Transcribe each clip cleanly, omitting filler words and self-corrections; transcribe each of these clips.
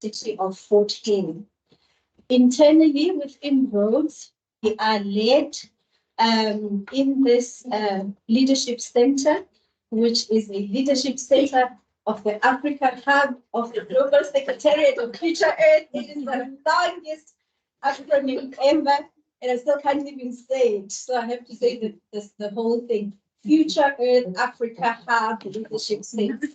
city of Fort Hare. Internally within Rhodes, we are led in this leadership center, which is a leadership center of the Africa Hub of the Global Secretariat of Future Earth. It is the longest acronym ever, and I still can't even say it. So I have to say the whole thing. Future Earth Africa Hub Leadership Center.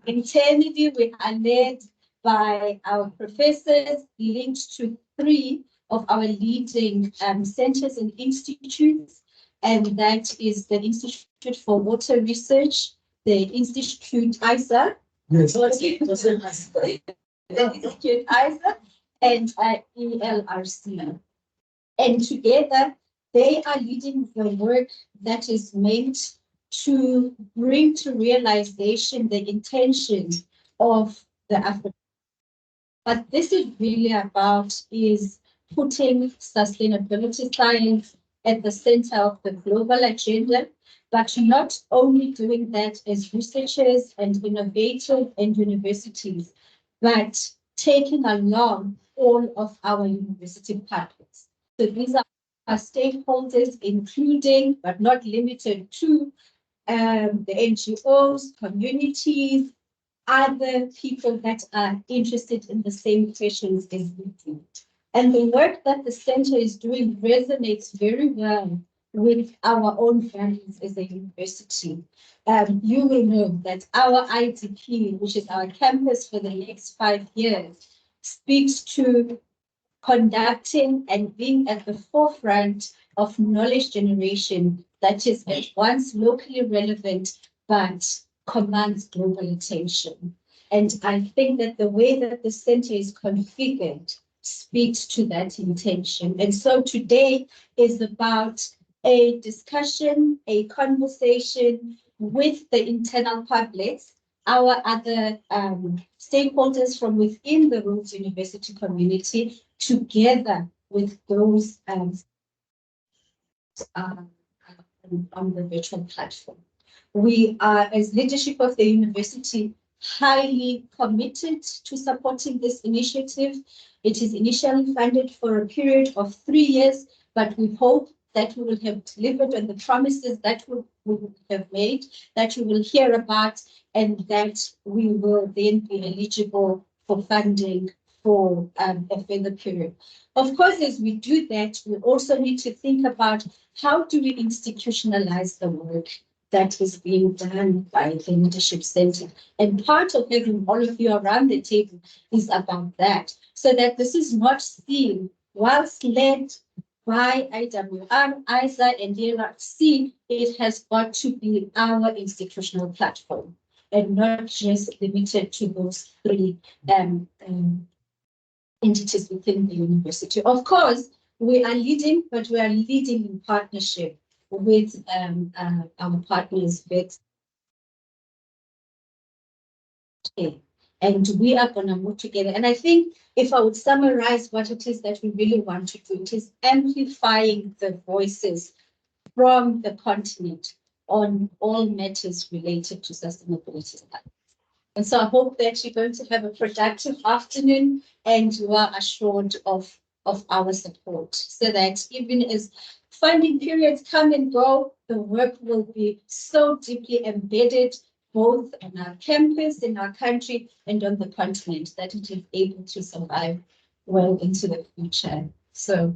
Internally, we are led by our professors linked to 3 of our leading centers and institutes, and that is the Institute for Water Research, the Institute ISA, yes. The Institute ISA, and ELRC. And together, they are leading the work that is meant to bring to realization the intention of the African. What this is really about is putting sustainability science at the center of the global agenda, but not only doing that as researchers and innovators and universities, but taking along all of our university partners. So these are our stakeholders, including but not limited to the NGOs, communities, other people that are interested in the same questions as we do. And the work that the center is doing resonates very well with our own values as a university. You will know that our IDP, which is our campus for the next 5 years, speaks to conducting and being at the forefront of knowledge generation that is at once locally relevant, but commands global attention. And I think that the way that the center is configured speaks to that intention. And so today is about a discussion, a conversation with the internal publics, our other stakeholders from within the Rhodes University community, together with those on the virtual platform. We are, as leadership of the university, highly committed to supporting this initiative. It is initially funded for a period of 3 years, but we hope that we will have delivered on the promises that we have made, that you will hear about, and that we will then be eligible for funding for a further period. Of course, as we do that, we also need to think about how do we institutionalize the work that is being done by the Leadership Center. And part of having all of you around the table is about that, so that this is not seen, whilst led by IWR, ISA, and ELRC, it has got to be our institutional platform and not just limited to those 3 entities within the university. Of course, we are leading, but we are leading in partnership with our partners with and we are going to move together. And I think if I would summarize what it is that we really want to do, it is amplifying the voices from the continent on all matters related to sustainability. And so I hope that you're going to have a productive afternoon and you are assured of our support, so that even as funding periods come and go, the work will be so deeply embedded both on our campus, in our country, and on the continent, that it is able to survive well into the future. So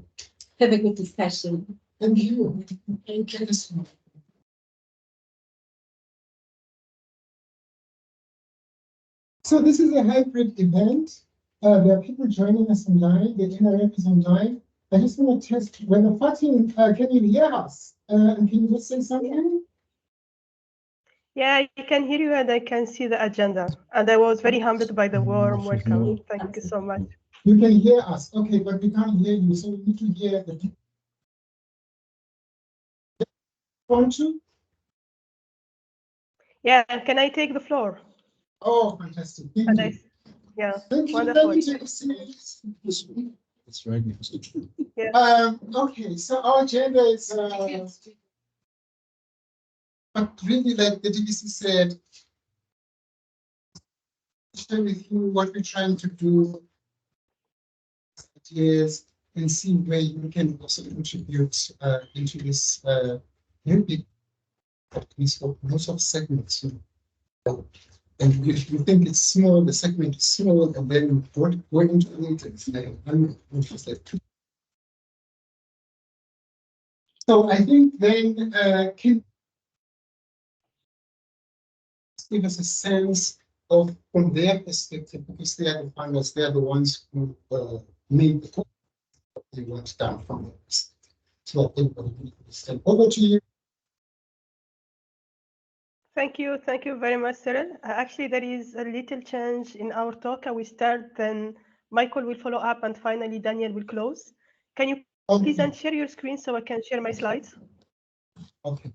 have a good discussion. Thank you. Thank you. So this is a hybrid event. There are people joining us online. The NRF is online. I just want to test whether Fatin, can you hear us? And can you just say something? Yeah, I can hear you and I can see the agenda. And I was very humbled by the warm welcome. Thank you so much. You can hear us. Okay, but we can't hear you. So we need to hear the people. Want to? Yeah, can I take the floor? Oh, fantastic. Thank you. Yeah, thank wonderful. You. That's right. Yeah. Okay, so our agenda is, but really, like the DBC said, share with you what we're trying to do is and see where you can also contribute into this very big most of segments. And if you think it's small, the segment is small, and then go into it, I'm interested. So I think then can give us a sense of from their perspective, because they are the finalists, they are the ones who made the call they want down from this. So I think over to you. Thank you very much, Cyril. Actually, there is a little change in our talk. I will start, then Michael will follow up, and finally Daniel will close. Can you please share your screen so I can share my slides? Okay.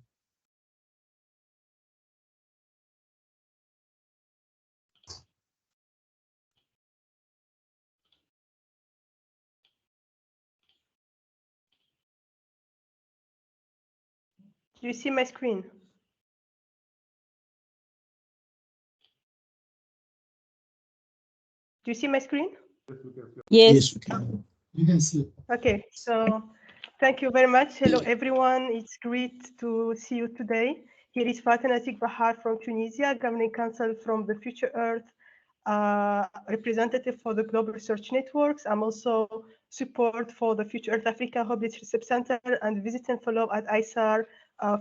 Do you see my screen? Do you see my screen? Yes. You can see. Okay, so thank you very much. Hello, everyone. It's great to see you today. Here is Fatina Bahar from Tunisia, Governing Council from the Future Earth, representative for the Global Research Networks. I'm also support for the Future Earth Africa Hub Leadership Center and visit and follow at ISAR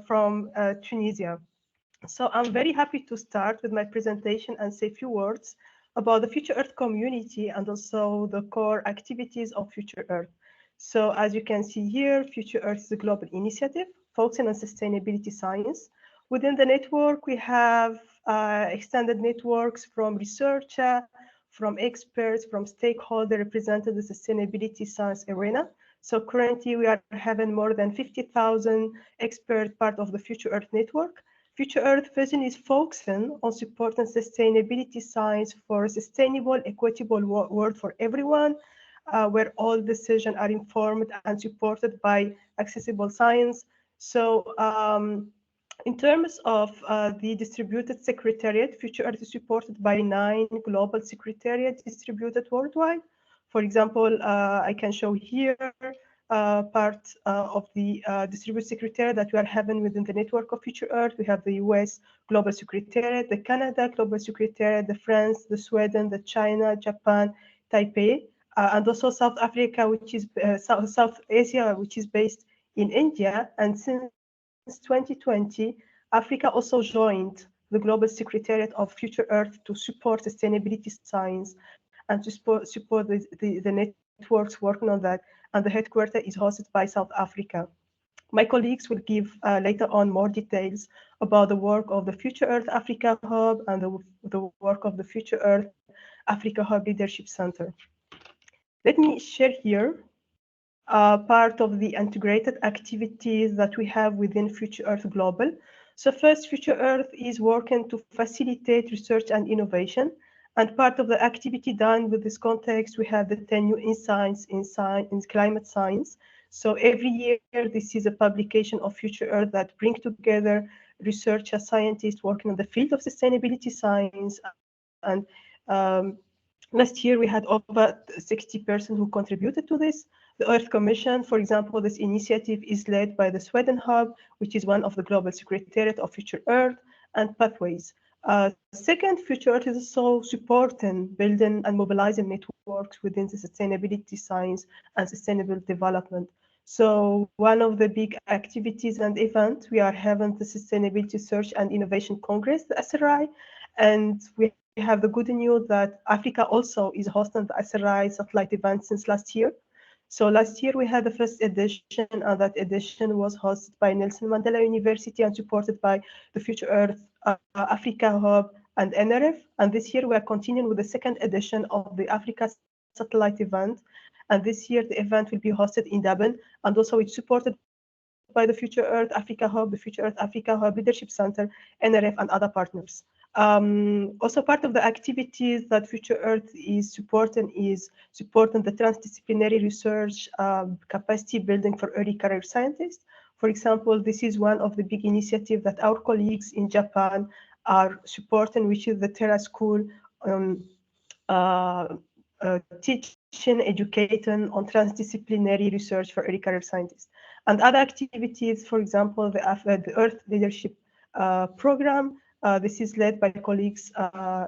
from Tunisia. So I'm very happy to start with my presentation and say a few words about the Future Earth community and also the core activities of Future Earth. So as you can see here, Future Earth is a global initiative focusing on sustainability science. Within the network, we have extended networks from researchers, from experts, from stakeholders representing the sustainability science arena. So currently we are having more than 50,000 experts part of the Future Earth network. Future Earth vision is focusing on supporting sustainability science for a sustainable, equitable world for everyone, where all decisions are informed and supported by accessible science. So in terms of the distributed secretariat, Future Earth is supported by 9 global secretariats distributed worldwide. For example, I can show here part of the distributed secretariat that we are having within the network of Future Earth. We have the US Global Secretariat, the Canada Global Secretariat, the France, the Sweden, the China, Japan, Taipei, and also South Africa, which is South Asia, which is based in India. And since 2020, Africa also joined the Global Secretariat of Future Earth to support sustainability science and to support the networks working on that. And the headquarters is hosted by South Africa. My colleagues will give later on more details about the work of the Future Earth Africa Hub and the work of the Future Earth Africa Hub Leadership Center. Let me share here part of the integrated activities that we have within Future Earth Global. So first, Future Earth is working to facilitate research and innovation. And part of the activity done with this context, we have the 10 new insights in climate science. So every year, this is a publication of Future Earth that brings together researchers, scientists working in the field of sustainability science. And last year, we had over 60 persons who contributed to this. The Earth Commission, for example, this initiative is led by the Sweden Hub, which is one of the global secretariat of Future Earth, and Pathways. Second, Future Earth is also supporting building and mobilizing networks within the sustainability science and sustainable development. So one of the big activities and events, we are having the Sustainability Research and Innovation Congress, the SRI, and we have the good news that Africa also is hosting the SRI satellite event since last year. So last year we had the first edition, and that edition was hosted by Nelson Mandela University and supported by the Future Earth Africa Hub and NRF. And this year we are continuing with the second edition of the Africa Satellite event. And this year the event will be hosted in Durban, and also it's supported by the Future Earth Africa Hub, the Future Earth Africa Hub Leadership Center, NRF, and other partners. Also part of the activities that Future Earth is supporting the transdisciplinary research capacity building for early career scientists. For example, this is one of the big initiatives that our colleagues in Japan are supporting, which is the Terra School teaching, educating on transdisciplinary research for early career scientists. And other activities, for example, the Earth Leadership Program. This is led by colleagues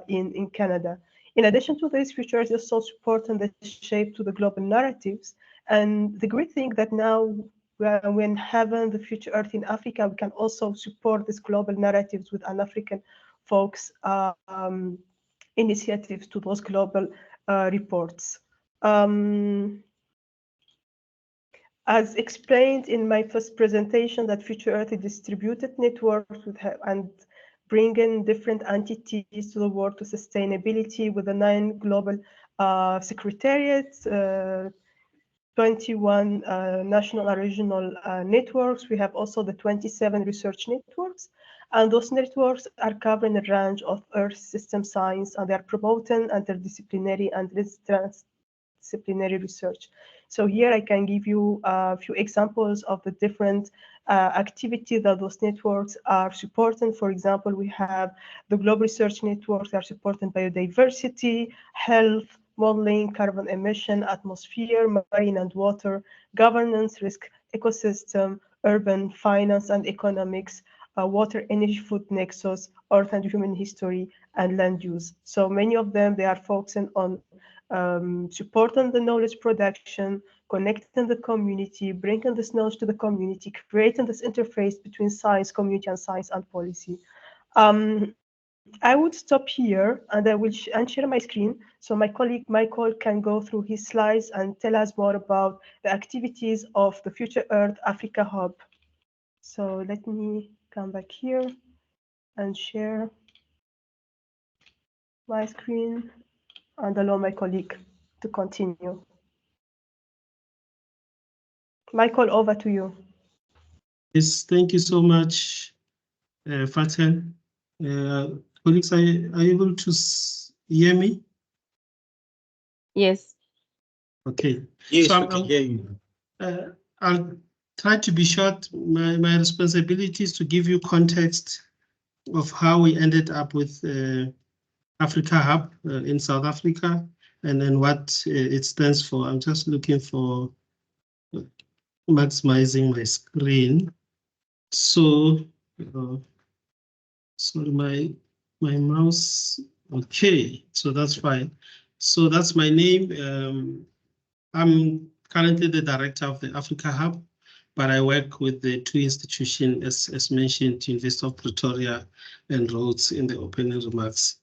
in Canada. In addition to this, Future is also supporting the shape to the global narratives. And the great thing that now, when having the Future Earth in Africa, we can also support these global narratives with an African folks initiatives to those global reports. As explained in my first presentation, that Future Earth is distributed networks and bringing different entities to the work to sustainability with the 9 global secretariats, 21 national and regional networks. We have also the 27 research networks, and those networks are covering a range of Earth system science, and they are promoting interdisciplinary and transdisciplinary research. So here I can give you a few examples of the different activities that those networks are supporting. For example, we have the Global Research Networks are supporting biodiversity, health, modeling, carbon emission, atmosphere, marine and water, governance, risk, ecosystem, urban, finance and economics, water, energy, food nexus, earth and human history, and land use. So many of them, they are focusing on supporting the knowledge production, connecting the community, bringing this knowledge to the community, creating this interface between science, community, and science and policy. I would stop here and I will share my screen so my colleague Michael can go through his slides and tell us more about the activities of the Future Earth Africa Hub. So let me come back here and share my screen and allow my colleague to continue. Michael, over to you. Yes, thank you so much, Faten. Colleagues, are you able to hear me? Yes. Okay. Yes, so we can hear you. I'll try to be short. My responsibility is to give you context of how we ended up with Africa Hub in South Africa, and then what it stands for. I'm just looking for maximizing my screen. So, sorry, my mouse. Okay, so that's fine. So that's my name. I'm currently the director of the Africa Hub, but I work with the 2 institutions, as mentioned, University of Pretoria and Rhodes in the opening remarks.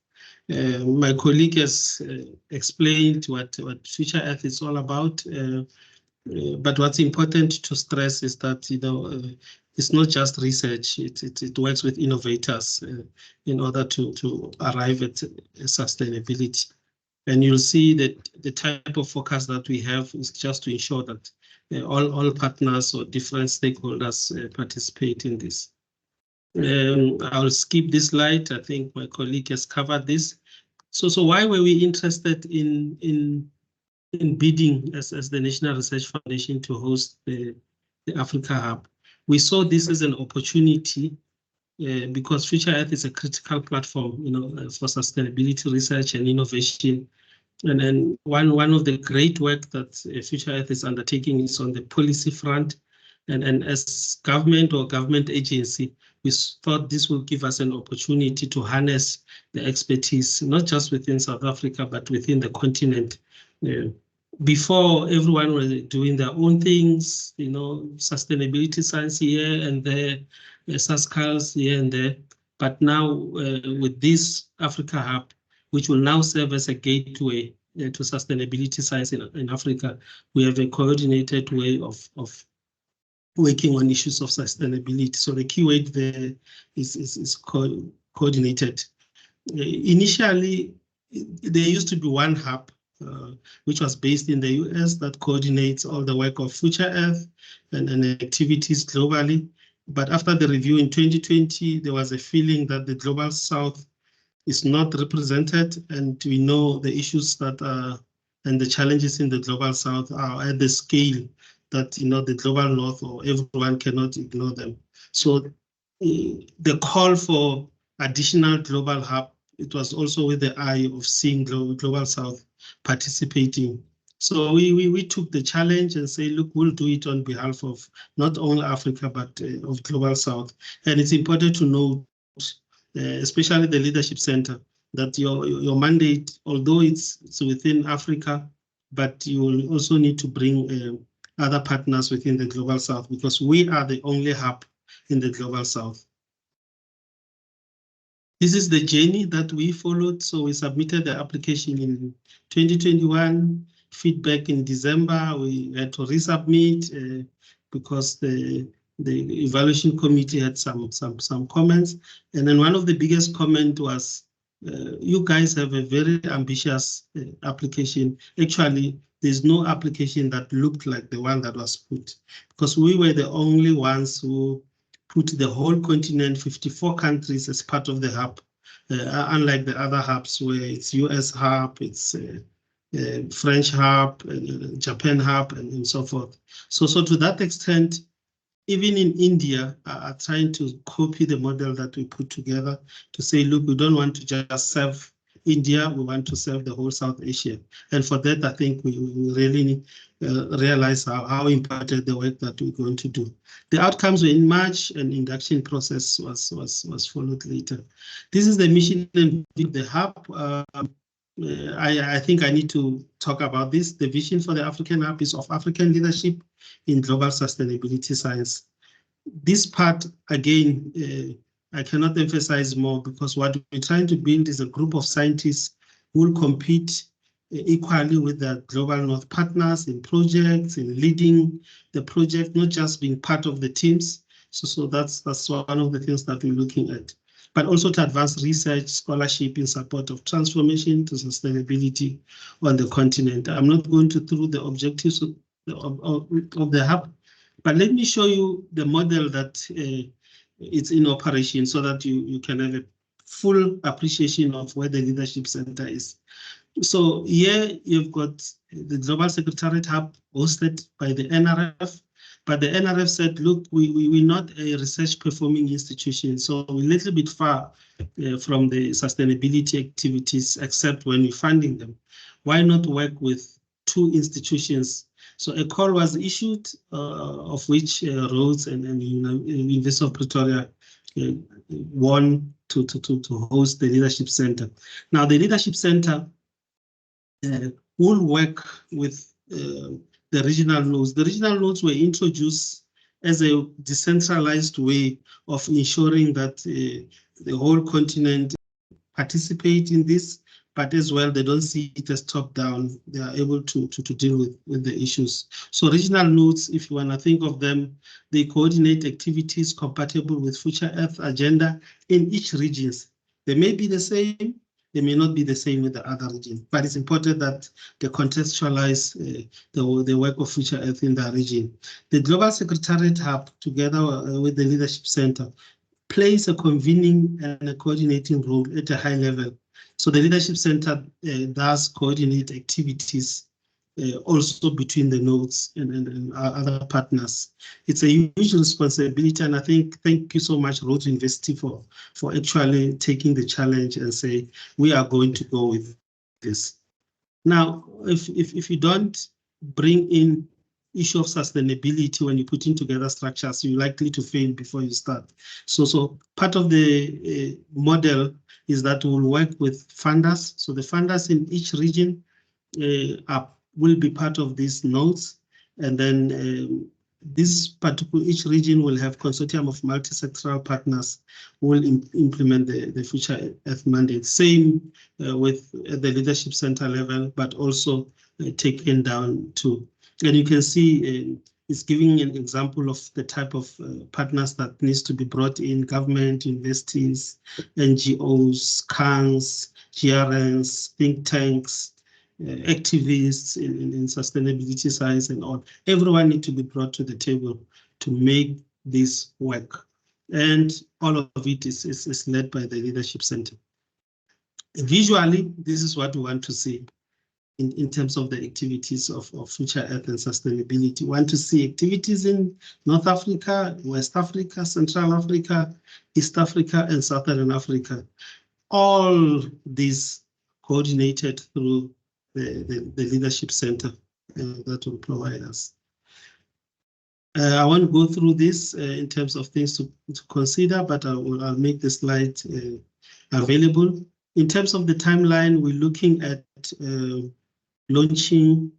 My colleague has explained what Future Earth is all about, but what's important to stress is that, you know, it's not just research, it works with innovators in order to arrive at sustainability. And you'll see that the type of focus that we have is just to ensure that all partners or different stakeholders participate in this. I'll skip this slide. I think my colleague has covered this. So why were we interested in bidding as the National Research Foundation to host the Africa Hub? We saw this as an opportunity because Future Earth is a critical platform, you know, for sustainability research and innovation. And then one of the great work that Future Earth is undertaking is on the policy front. And as government or government agency, we thought this will give us an opportunity to harness the expertise, not just within South Africa, but within the continent. Before, everyone was doing their own things, you know, sustainability science here and there, SASCALs here and there. But now with this Africa Hub, which will now serve as a gateway to sustainability science in Africa, we have a coordinated way of working on issues of sustainability. So the keyword there is coordinated. Initially, there used to be one hub, which was based in the US, that coordinates all the work of Future Earth and activities globally. But after the review in 2020, there was a feeling that the Global South is not represented, and we know the issues that are and the challenges in the Global South are at the scale that, you know, the Global North or everyone cannot ignore them. So the call for additional global hub it was also with the eye of seeing Global South participating. So we took the challenge and say, look, we'll do it on behalf of not only Africa, but of Global South. And it's important to note, especially the Leadership Center, that your mandate, although it's within Africa, but you will also need to bring other partners within the Global South, because we are the only hub in the Global South. This is the journey that we followed. So we submitted the application in 2021, feedback in December. We had to resubmit because the evaluation committee had some comments. And then one of the biggest comment was, you guys have a very ambitious application. Actually, there's no application that looked like the one that was put, because we were the only ones who put the whole continent, 54 countries, as part of the hub, unlike the other hubs where it's US hub, it's French hub, Japan hub, and so forth. So to that extent, even in India, are trying to copy the model that we put together to say, look, we don't want to just serve India, we want to serve the whole South Asia. And for that, I think we really realize how important the work that we're going to do. The outcomes were in March, and induction process was followed later. This is the mission and the hub. I think I need to talk about this. The vision for the African Hub is of African leadership in global sustainability science. This part, again, I cannot emphasize more, because what we're trying to build is a group of scientists who will compete equally with their global North partners in projects, in leading the project, not just being part of the teams. So that's one of the things that we're looking at. But also to advance research, scholarship in support of transformation to sustainability on the continent. I'm not going to through the objectives of the hub, but let me show you the model that it's in operation, so that you can have a full appreciation of where the Leadership Center is. So here you've got the Global Secretariat Hub hosted by the NRF, but the NRF said, look, we're not a research performing institution, so we're a little bit far from the sustainability activities, except when we're funding them. Why not work with two institutions? So a call was issued, of which Rhodes and University of Pretoria won to host the Leadership Center. Now the Leadership Center will work with the regional nodes. The regional nodes were introduced as a decentralized way of ensuring that the whole continent participate in this, but as well, they don't see it as top-down. They are able to deal with the issues. So regional nodes, if you want to think of them, they coordinate activities compatible with Future Earth agenda in each region. They may be the same, they may not be the same with the other regions, but it's important that they contextualize the work of Future Earth in that region. The Global Secretariat Hub, together with the Leadership Center, plays a convening and a coordinating role at a high level. So the Leadership Center does coordinate activities also between the nodes and other partners. It's a huge responsibility, and I think, thank you so much, Rhodes University, for actually taking the challenge and say, we are going to go with this. Now, if you don't bring in issue of sustainability when you're putting together structures, you're likely to fail before you start. So part of the model is that we'll work with funders. So the funders in each region will be part of these nodes, and then each region will have consortium of multi-sectoral partners who will implement the Future Earth mandate. Same with the Leadership Center level, but also taken down to. And you can see it's giving an example of the type of partners that needs to be brought in: government, universities, NGOs, CANs, GRNs, think tanks, activists in sustainability science and all. Everyone needs to be brought to the table to make this work. And all of it is led by the Leadership Center. Visually, this is what we want to see. In terms of the activities of Future Earth and sustainability. We want to see activities in North Africa, West Africa, Central Africa, East Africa, and Southern Africa. all these coordinated through the leadership center that will provide us. I won't go through this in terms of things to consider, but I'll make the slide available. In terms of the timeline, we're looking at launching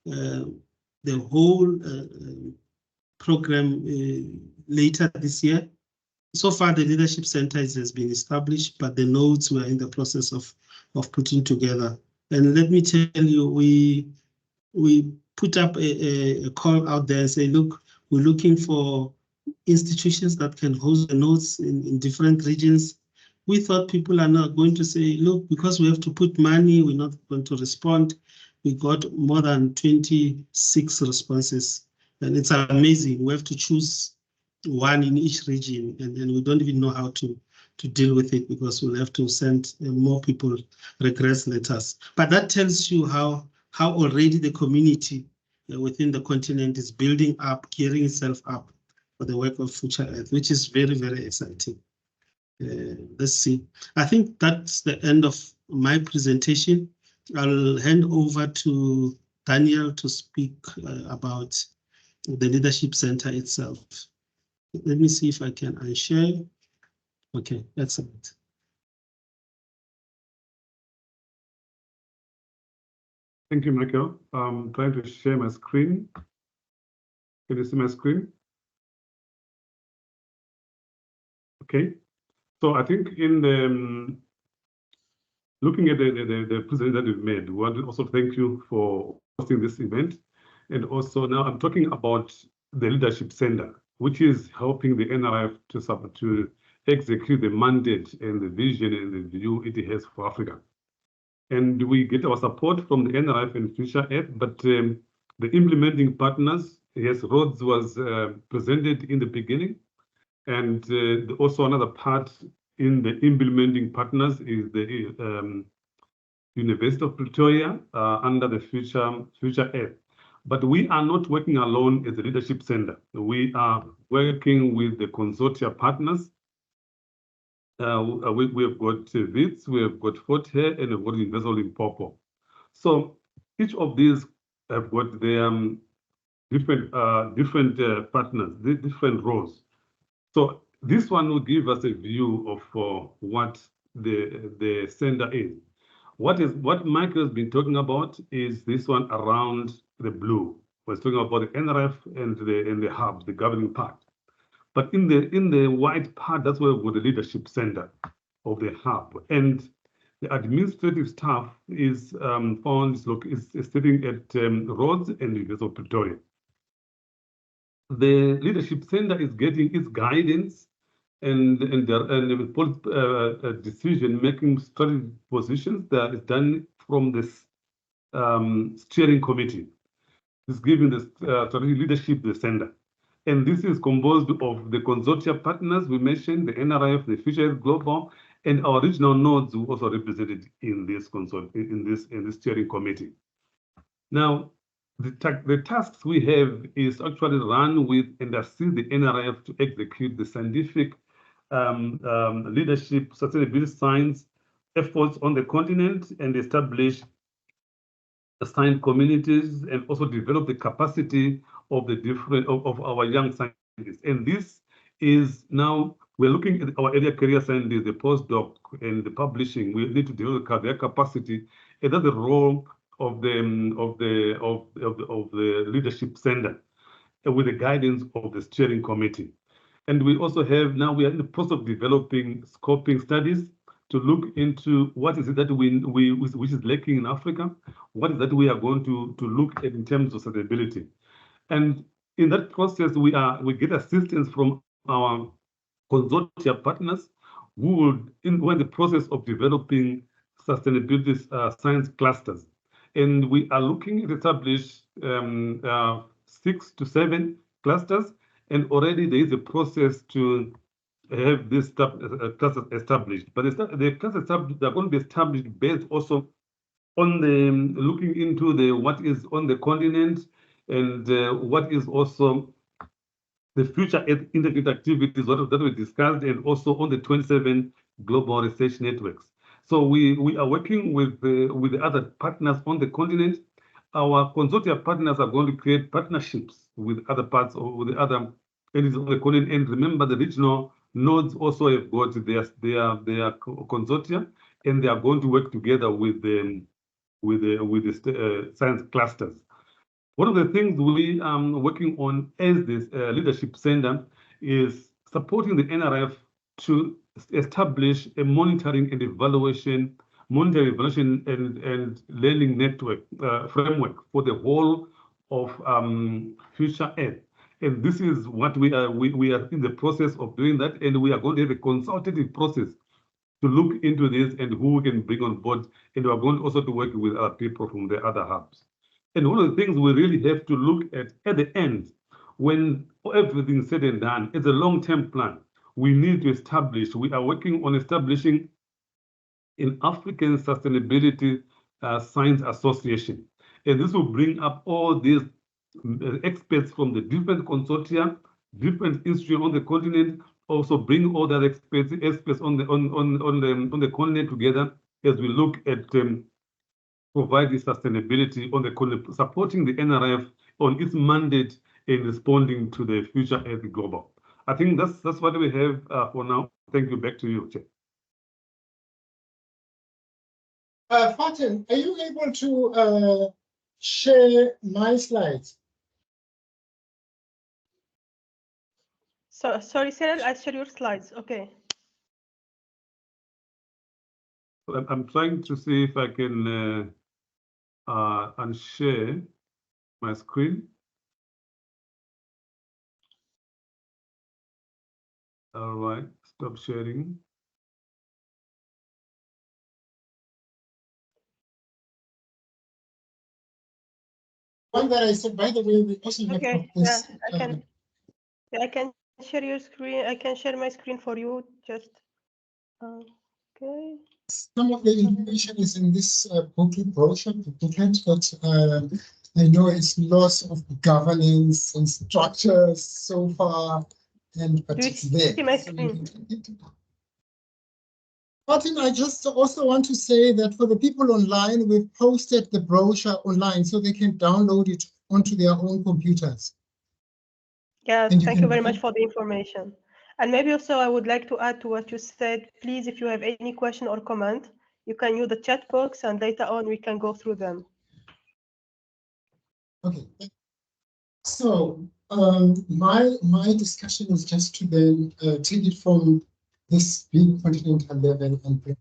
the whole program later this year. So far, the leadership center has been established, but the nodes were in the process of putting together. And let me tell you, we put up a call out there and say, look, we're looking for institutions that can host the nodes in different regions. We thought people are not going to say, look, because we have to put money, we're not going to respond. We got more than 26 responses, and it's amazing. We have to choose one in each region, and we don't even know how to deal with it because we'll have to send more people regress letters. But that tells you how already the community within the continent is building up, gearing itself up for the work of Future Earth, which is very, very exciting. Let's see. I think that's the end of my presentation. I'll hand over to Daniel to speak about the Leadership Center itself. Let me see if I can unshare. Okay, excellent. Thank you, Michael. I'm trying to share my screen. Can you see my screen? Okay. So I think in the looking at the presentation that we've made, we want to also thank you for hosting this event. And also now I'm talking about the Leadership Center, which is helping the NRF to execute the mandate and the vision and the view it has for Africa. And we get our support from the NRF and Future Earth, but the implementing partners, yes, Rhodes was presented in the beginning. And also another part in the implementing partners is the University of Pretoria under the Future Earth. But we are not working alone as a leadership center. We are working with the consortia partners. We have got WITS, we have got Fort Hare, and we've got Universal Limpopo. So each of these have got their different partners, different roles. So this one will give us a view of what the center is. What Michael has been talking about is this one around the blue. We're talking about the NRF and the hub, the governing part. But in the white part, that's where we've got the leadership center of the hub. And the administrative staff is sitting at Rhodes and University of Pretoria. The leadership center is getting its guidance and decision-making strategy positions that is done from this steering committee. It's giving the strategic leadership the center. And this is composed of the consortia partners we mentioned, the NRF, the Future Global, and our regional nodes who also represented in this steering committee. Now, the tasks we have is actually run with and assist the NRF to execute the scientific leadership, sustainability science efforts on the continent and establish science communities and also develop the capacity of the different of our young scientists. And this is now we're looking at our earlier career scientists, the postdoc and the publishing. We need to develop their capacity, and that's the role of the leadership center with the guidance of the steering committee. And we also have now we are in the process of developing scoping studies to look into what is it that which is lacking in Africa, what is that we are going to look at in terms of sustainability. And in that process, we get assistance from our consortia partners who would we're in the process of developing sustainability science clusters. And we are looking to establish 6 to 7 clusters, and already there is a process to have this clusters established. But the clusters established are going to be established based also on the looking into the what is on the continent and what is also the future integrated activities that we discussed, and also on the 27 global research networks. So we are working with the other partners on the continent. Our consortia partners are going to create partnerships with other parts or with the other entities on the continent. And remember, the regional nodes also have got their consortia, and they are going to work together with the science clusters. One of the things we are working on as this leadership center is supporting the NRF to establish a monitoring and evaluation and learning network framework for the whole of future Earth. And this is what we are in the process of doing that, and we are going to have a consultative process to look into this and who we can bring on board, and we are going also to work with other people from the other hubs. And one of the things we really have to look at the end, when everything's said and done, is a long-term plan. We need to establish, we are working on establishing an African Sustainability Science Association. And this will bring up all these experts from the different consortia, different institutions on the continent, also bring all that experts on the continent together as we look at providing sustainability on the continent, supporting the NRF on its mandate in responding to the future Earth global. I think that's what we have for now. Thank you. Back to you, Chair. Fatin, are you able to share my slides? So, sorry, Cyril, I share your slides. Okay. I'm trying to see if I can unshare my screen. All right, stop sharing. One that I said, by the way, we also have Yeah, I can share your screen. I can share my screen for you. Just okay. Some of the information is in this booklet brochure, but I know it's lots of governance and structures so far, but it's there. See my screen? Martin, I just also want to say that for the people online, we've posted the brochure online so they can download it onto their own computers. Yeah, thank you very much for the information. And maybe also I would like to add to what you said. Please, if you have any question or comment, you can use the chat box and later on we can go through them. Okay. So my discussion is just to then take it from this big continental level and bring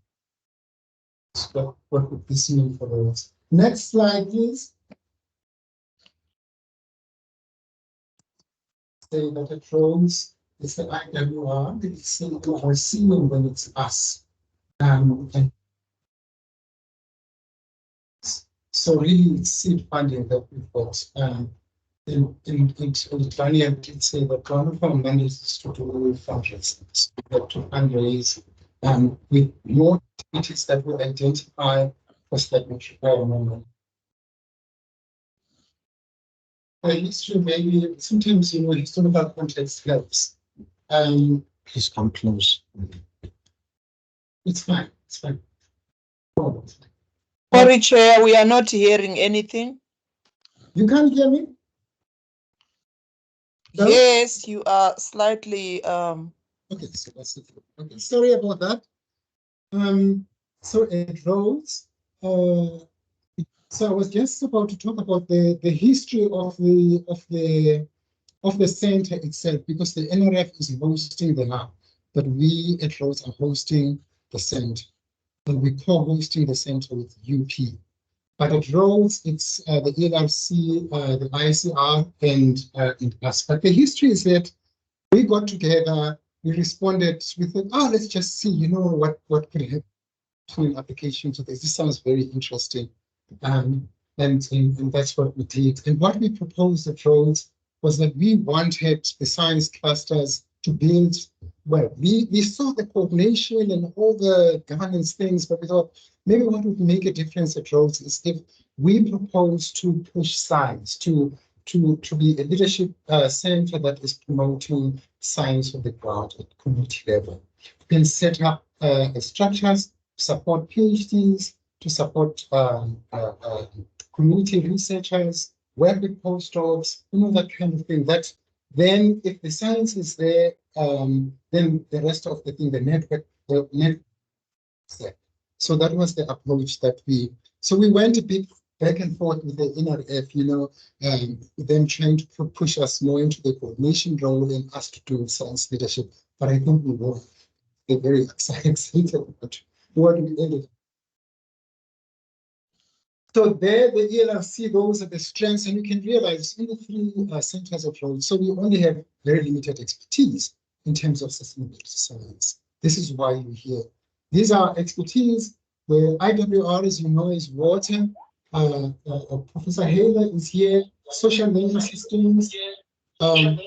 what would this mean for the rest. Next slide, please. Say that it rolls. It's the IWR, it's FEAHLC, and then it's us. And so really it's seed funding that we've got. In Tanya did say that one of our mandates is to do fundraising. So we have to fundraise with more activities that will identify what's that which require more money. The history, maybe sometimes historical context helps. Please come close. It's fine. It's fine. Sorry, Chair, we are not hearing anything. You can't hear me? No? Yes, you are slightly. Okay, so that's it. Okay, sorry about that. So it rolls. So I was just about to talk about the history of the center itself, because the NRF is hosting the hub, but we at Rhodes are hosting the center, and we're co-hosting the center with UP. But at Rhodes, it's the FEAHLC, the ICR, and us. But the history is that we got together, we responded, we thought, oh, let's just see, what could happen to an application to this. This sounds very interesting. And that's what we did. And what we proposed at Rhodes was that we wanted the science clusters to build, well, we saw the coordination and all the governance things, but we thought maybe what would make a difference at Rhodes is if we propose to push science, to be a leadership center that is promoting science on the ground at community level. We can set up structures support PhDs, to support community researchers, work with postdocs, that kind of thing. That then, if the science is there, then the rest of the thing, the network is there. So that was the approach that we. So we went a bit back and forth with the NRF, them trying to push us more into the coordination role and us to do science leadership. But I think we were very excited about what we ended. So there, the ELRC, those are the strengths, and you can realize in the three centers of role, so we only have very limited expertise in terms of sustainability science. This is why you're here. These are expertise where IWR, as you know, is water. Professor Haler is here, social learning systems, and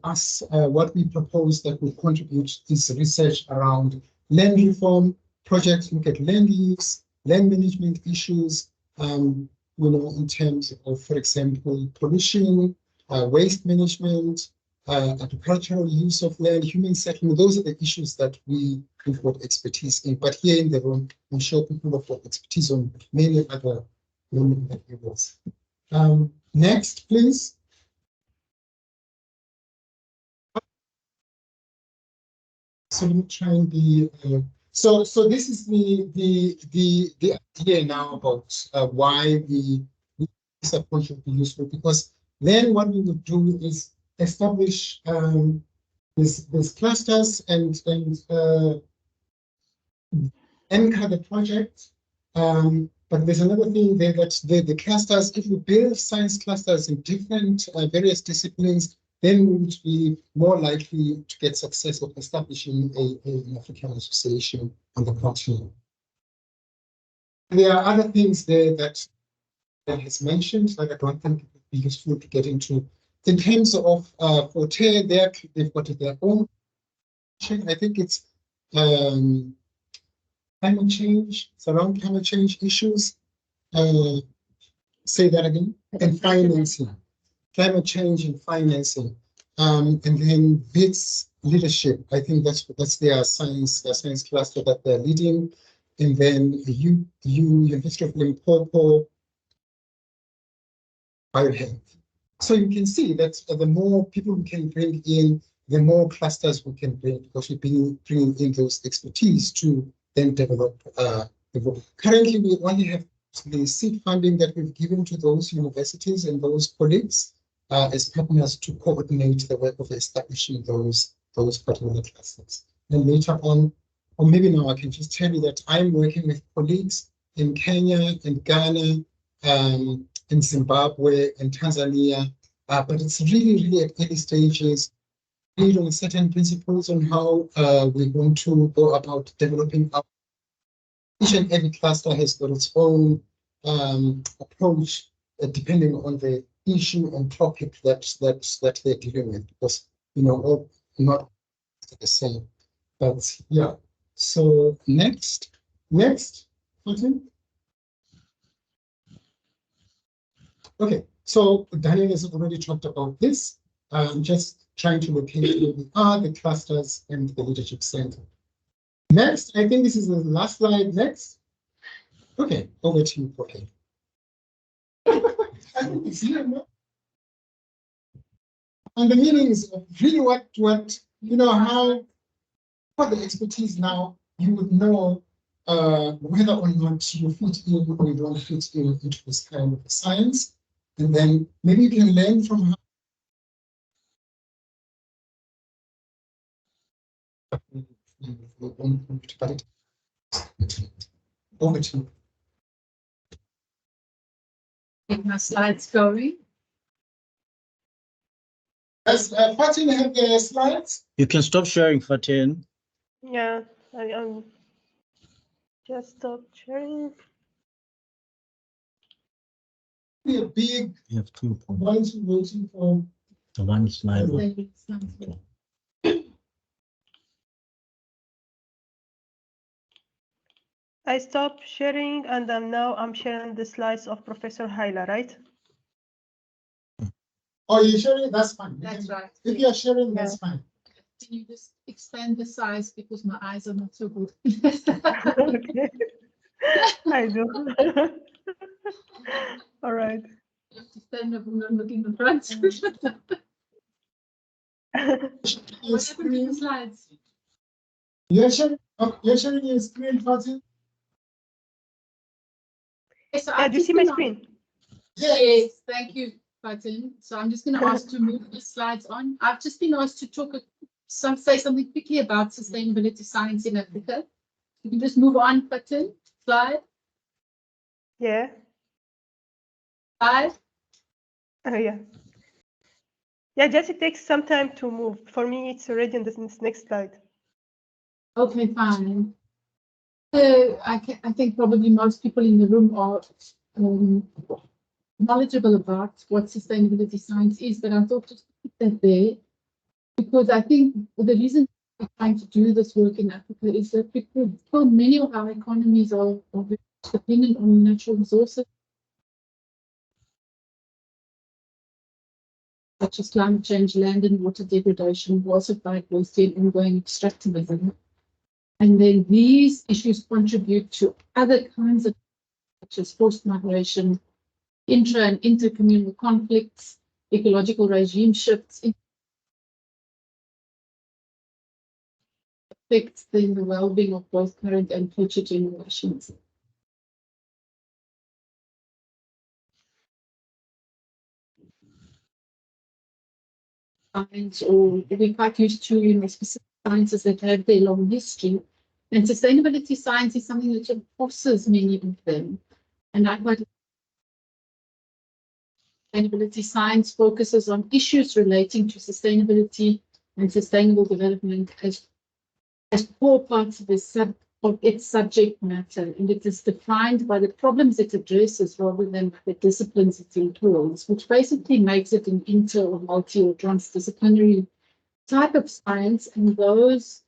us, what we propose that will contribute is research around land reform, projects look at land use, land management issues, in terms of, for example, pollution, waste management, agricultural use of land, human settlement. Those are the issues that we've got expertise in. But here in the room, I'm sure people have got expertise on many other areas. Next, please. So let me try and be. So this is the idea now about why this approach would be useful, because then what we would do is establish these clusters and anchor the project. But there's another thing there, that the clusters, if we build science clusters in different various disciplines, then we would be more likely to get success of establishing an African association on the continent. There are other things there that has mentioned that I don't think it would be useful to get into. In terms of Forte, they've got their own. I think it's climate change. It's around climate change issues. Say that again. And financing. Climate change and financing, and then this leadership. I think that's their science cluster that they're leading, and then University of Limpopo, biohealth. So you can see that the more people we can bring in, the more clusters we can bring, because we're bringing in those expertise to then develop. Currently, we only have the seed funding that we've given to those universities and those colleagues as partners to coordinate the work of establishing those particular clusters. And later on, or maybe now I can just tell you that I'm working with colleagues in Kenya, in Ghana, in Zimbabwe, and Tanzania, but it's really at early stages, based on certain principles on how we're going to go about developing our. Each and every cluster has got its own approach, depending on the issue and topic that they're dealing with, because all not the same. But yeah. So next, Martin. Okay. So Daniel has already talked about this. Just trying to locate where we are, the clusters and the leadership center. Next, I think this is the last slide. Next. Okay, over to you, okay. I think it's here, no? And the meanings of really what how for the expertise now, you would know whether or not you fit in or you don't fit in into this kind of science. And then maybe you can learn from how. Over to you. Get my slides going. Does Fatin have the slides? You can stop sharing, Fatin. Yeah, I just stop sharing. A big. You have 2 points. One's waiting for. The one slide. I stopped sharing, and now I'm sharing the slides of Professor Haila, right? Oh, you're sharing? That's fine. That's right. If you're sharing, that's fine. Can you just expand the size because my eyes are not so good? Okay. I do. All right. You have to stand up and look in the front. What happened to the slides? You're sharing your screen, Fatin? Yes, so Yeah, I've do you just see my been screen? Yes, thank you, Fatin. So I'm just going to ask to move the slides on. I've just been asked to say something quickly about sustainability science in Africa. You can just move on, Fatin. Slide. Yeah. Slide. Yeah. Yeah, just it takes some time to move. For me, it's already on this next slide. Okay, fine. I think probably most people in the room are knowledgeable about what sustainability science is, but I thought just put that there because I think the reason we're trying to do this work in Africa is that because many of our economies are very dependent on natural resources, such as climate change, land and water degradation, water biodiversity, and ongoing extractivism. And then these issues contribute to other kinds of, such as forced migration, intra and intercommunal conflicts, ecological regime shifts, affects the well-being of both current and future generations. Science, or we're quite used to specific sciences that have their long history. And sustainability science is something that crosses many of them. And I quite sustainability science focuses on issues relating to sustainability and sustainable development as core parts of its subject matter, and it is defined by the problems it addresses rather than the disciplines it employs, which basically makes it an inter or multi or transdisciplinary type of science, and those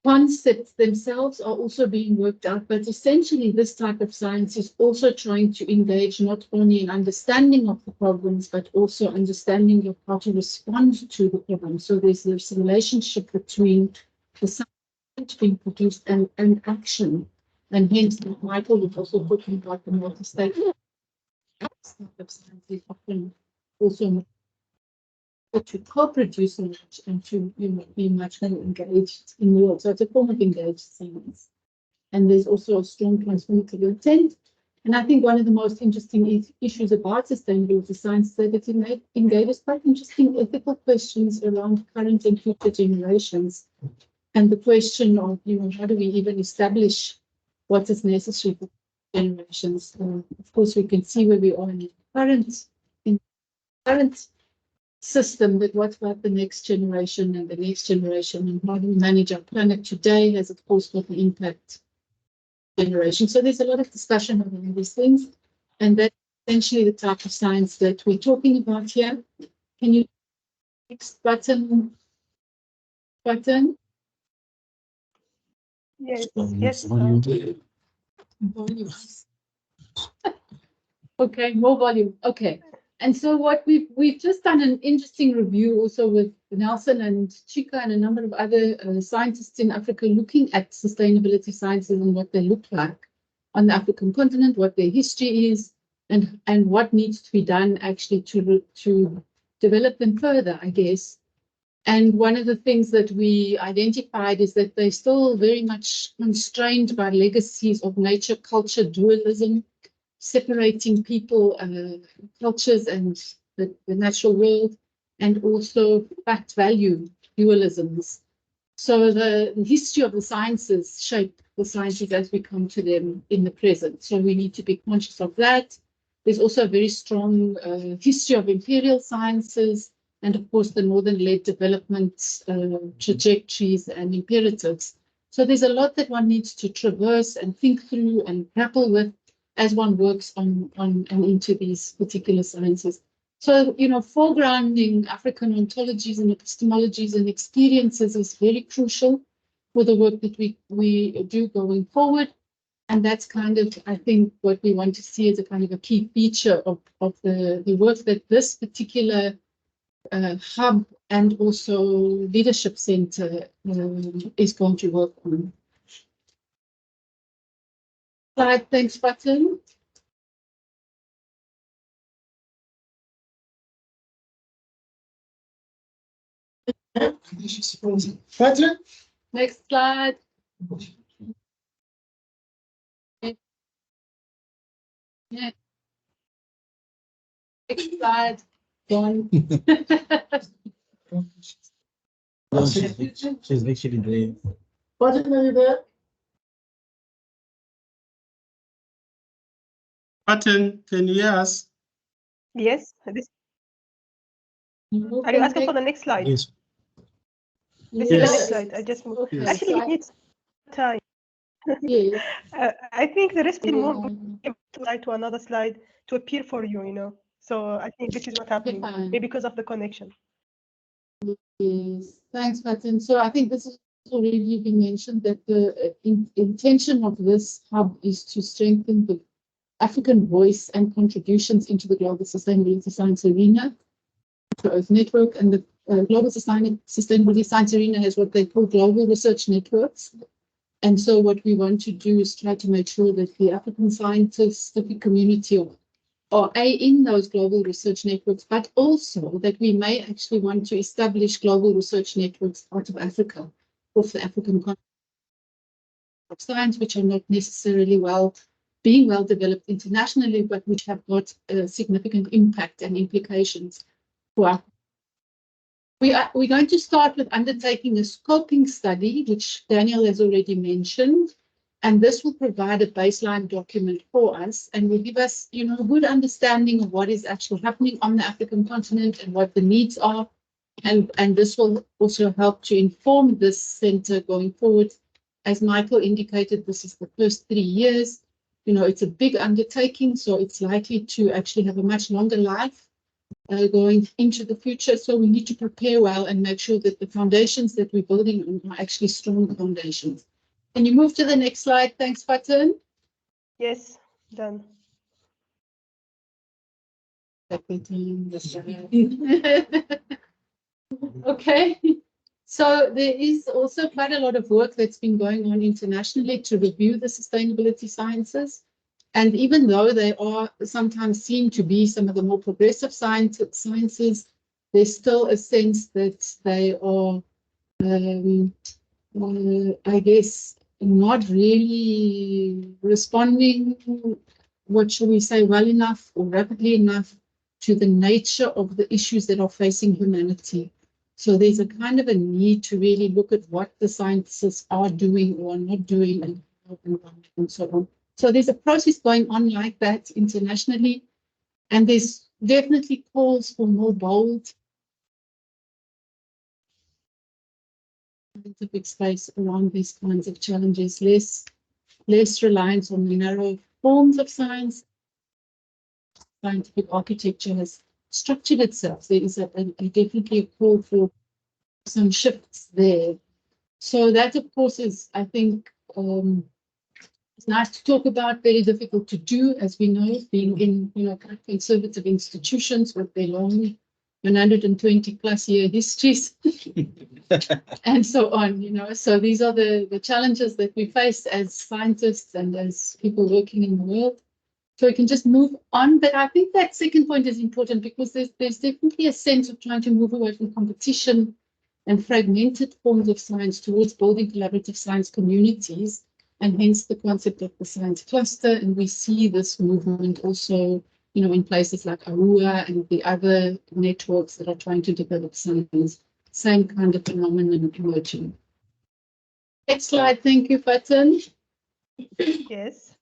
concepts themselves are also being worked out, but essentially this type of science is also trying to engage not only in understanding of the problems, but also understanding of how to respond to the problems. So there's this relationship between the science being produced and action. And hence, Michael was also talking about the multi-state type of science is often also to co-produce knowledge and to be much more engaged in the world. So it's a form of engaged science. And there's also a strong transformative intent. And I think one of the most interesting issues about sustainability science is that it engages quite interesting ethical questions around current and future generations. And the question of, how do we even establish what is necessary for generations? Of course, we can see where we are in the current system, but what about the next generation and the next generation, and how do we manage our planet today as of course what the impact generation. So there's a lot of discussion around these things, and that's essentially the type of science that we're talking about here. Can you next button? Yes, yes. Volume. Okay, more volume. Okay. And so what we've just done an interesting review also with Nelson and Chika and a number of other scientists in Africa looking at sustainability sciences and what they look like on the African continent, what their history is, and what needs to be done actually to develop them further, I guess. And one of the things that we identified is that they're still very much constrained by legacies of nature culture dualism, separating people, cultures, and the natural world, and also fact value dualisms. So the history of the sciences shape the sciences as we come to them in the present. So we need to be conscious of that. There's also a very strong history of imperial sciences, and of course the northern-led development trajectories and imperatives. So there's a lot that one needs to traverse and think through and grapple with as one works on and into these particular sciences. So, foregrounding African ontologies and epistemologies and experiences is very crucial for the work that we do going forward. And that's kind of, I think, what we want to see as a kind of a key feature of the work that this particular hub and also leadership center is going to work on. Slide, thanks button. Patrick? Next slide. Yeah. Next slide. Done. No, she's actually there. Button over there. Button, can you hear us? Yes. Are you asking for the next slide? Yes. This is the next Yes. slide. I just moved. Okay. Actually, it needs time. Yes. I think the rest will move Yeah. slide to another slide to appear for you, you know. So I think this is what's happening, Fine. maybe because of the connection. Yes, thanks, Martin. So I think this is already been mentioned that the intention of this hub is to strengthen the African voice and contributions into the global sustainability science arena, the Earth Network, and the global sustainability science arena has what they call global research networks. And so what we want to do is try to make sure that the African scientific community are in those global research networks, but also that we may actually want to establish global research networks out of Africa, off the African continent of science, which are not necessarily being well developed internationally, but which have got a significant impact and implications for us. We're going to start with undertaking a scoping study, which Daniel has already mentioned, and this will provide a baseline document for us and will give us, a good understanding of what is actually happening on the African continent and what the needs are. And this will also help to inform this center going forward. As Michael indicated, this is the first 3 years. It's a big undertaking, so it's likely to actually have a much longer life going into the future. So we need to prepare well and make sure that the foundations that we're building on are actually strong foundations. Can you move to the next slide? Thanks, Fatin. Yes, done. Okay. So there is also quite a lot of work that's been going on internationally to review the sustainability sciences. And even though they are sometimes seen to be some of the more progressive sciences, there's still a sense that they are, I guess, not really responding, what shall we say, well enough or rapidly enough to the nature of the issues that are facing humanity. So there's a kind of a need to really look at what the scientists are doing or not doing and so on. So there's a process going on like that internationally, and there's definitely calls for more bold scientific space around these kinds of challenges, less reliance on the narrow forms of science. Scientific architecture has structured itself. There is definitely a call for some shifts there. So that, of course, is, I think, it's nice to talk about, very difficult to do, as we know, being in, conservative institutions with their long 120 plus year histories and so on, so these are the challenges that we face as scientists and as people working in the world. So we can just move on, but I think that second point is important because there's definitely a sense of trying to move away from competition and fragmented forms of science towards building collaborative science communities, and hence the concept of the science cluster. And we see this movement also, in places like Arua and the other networks that are trying to develop science, same kind of phenomenon emerging. Next slide, thank you, Fatin. Yes.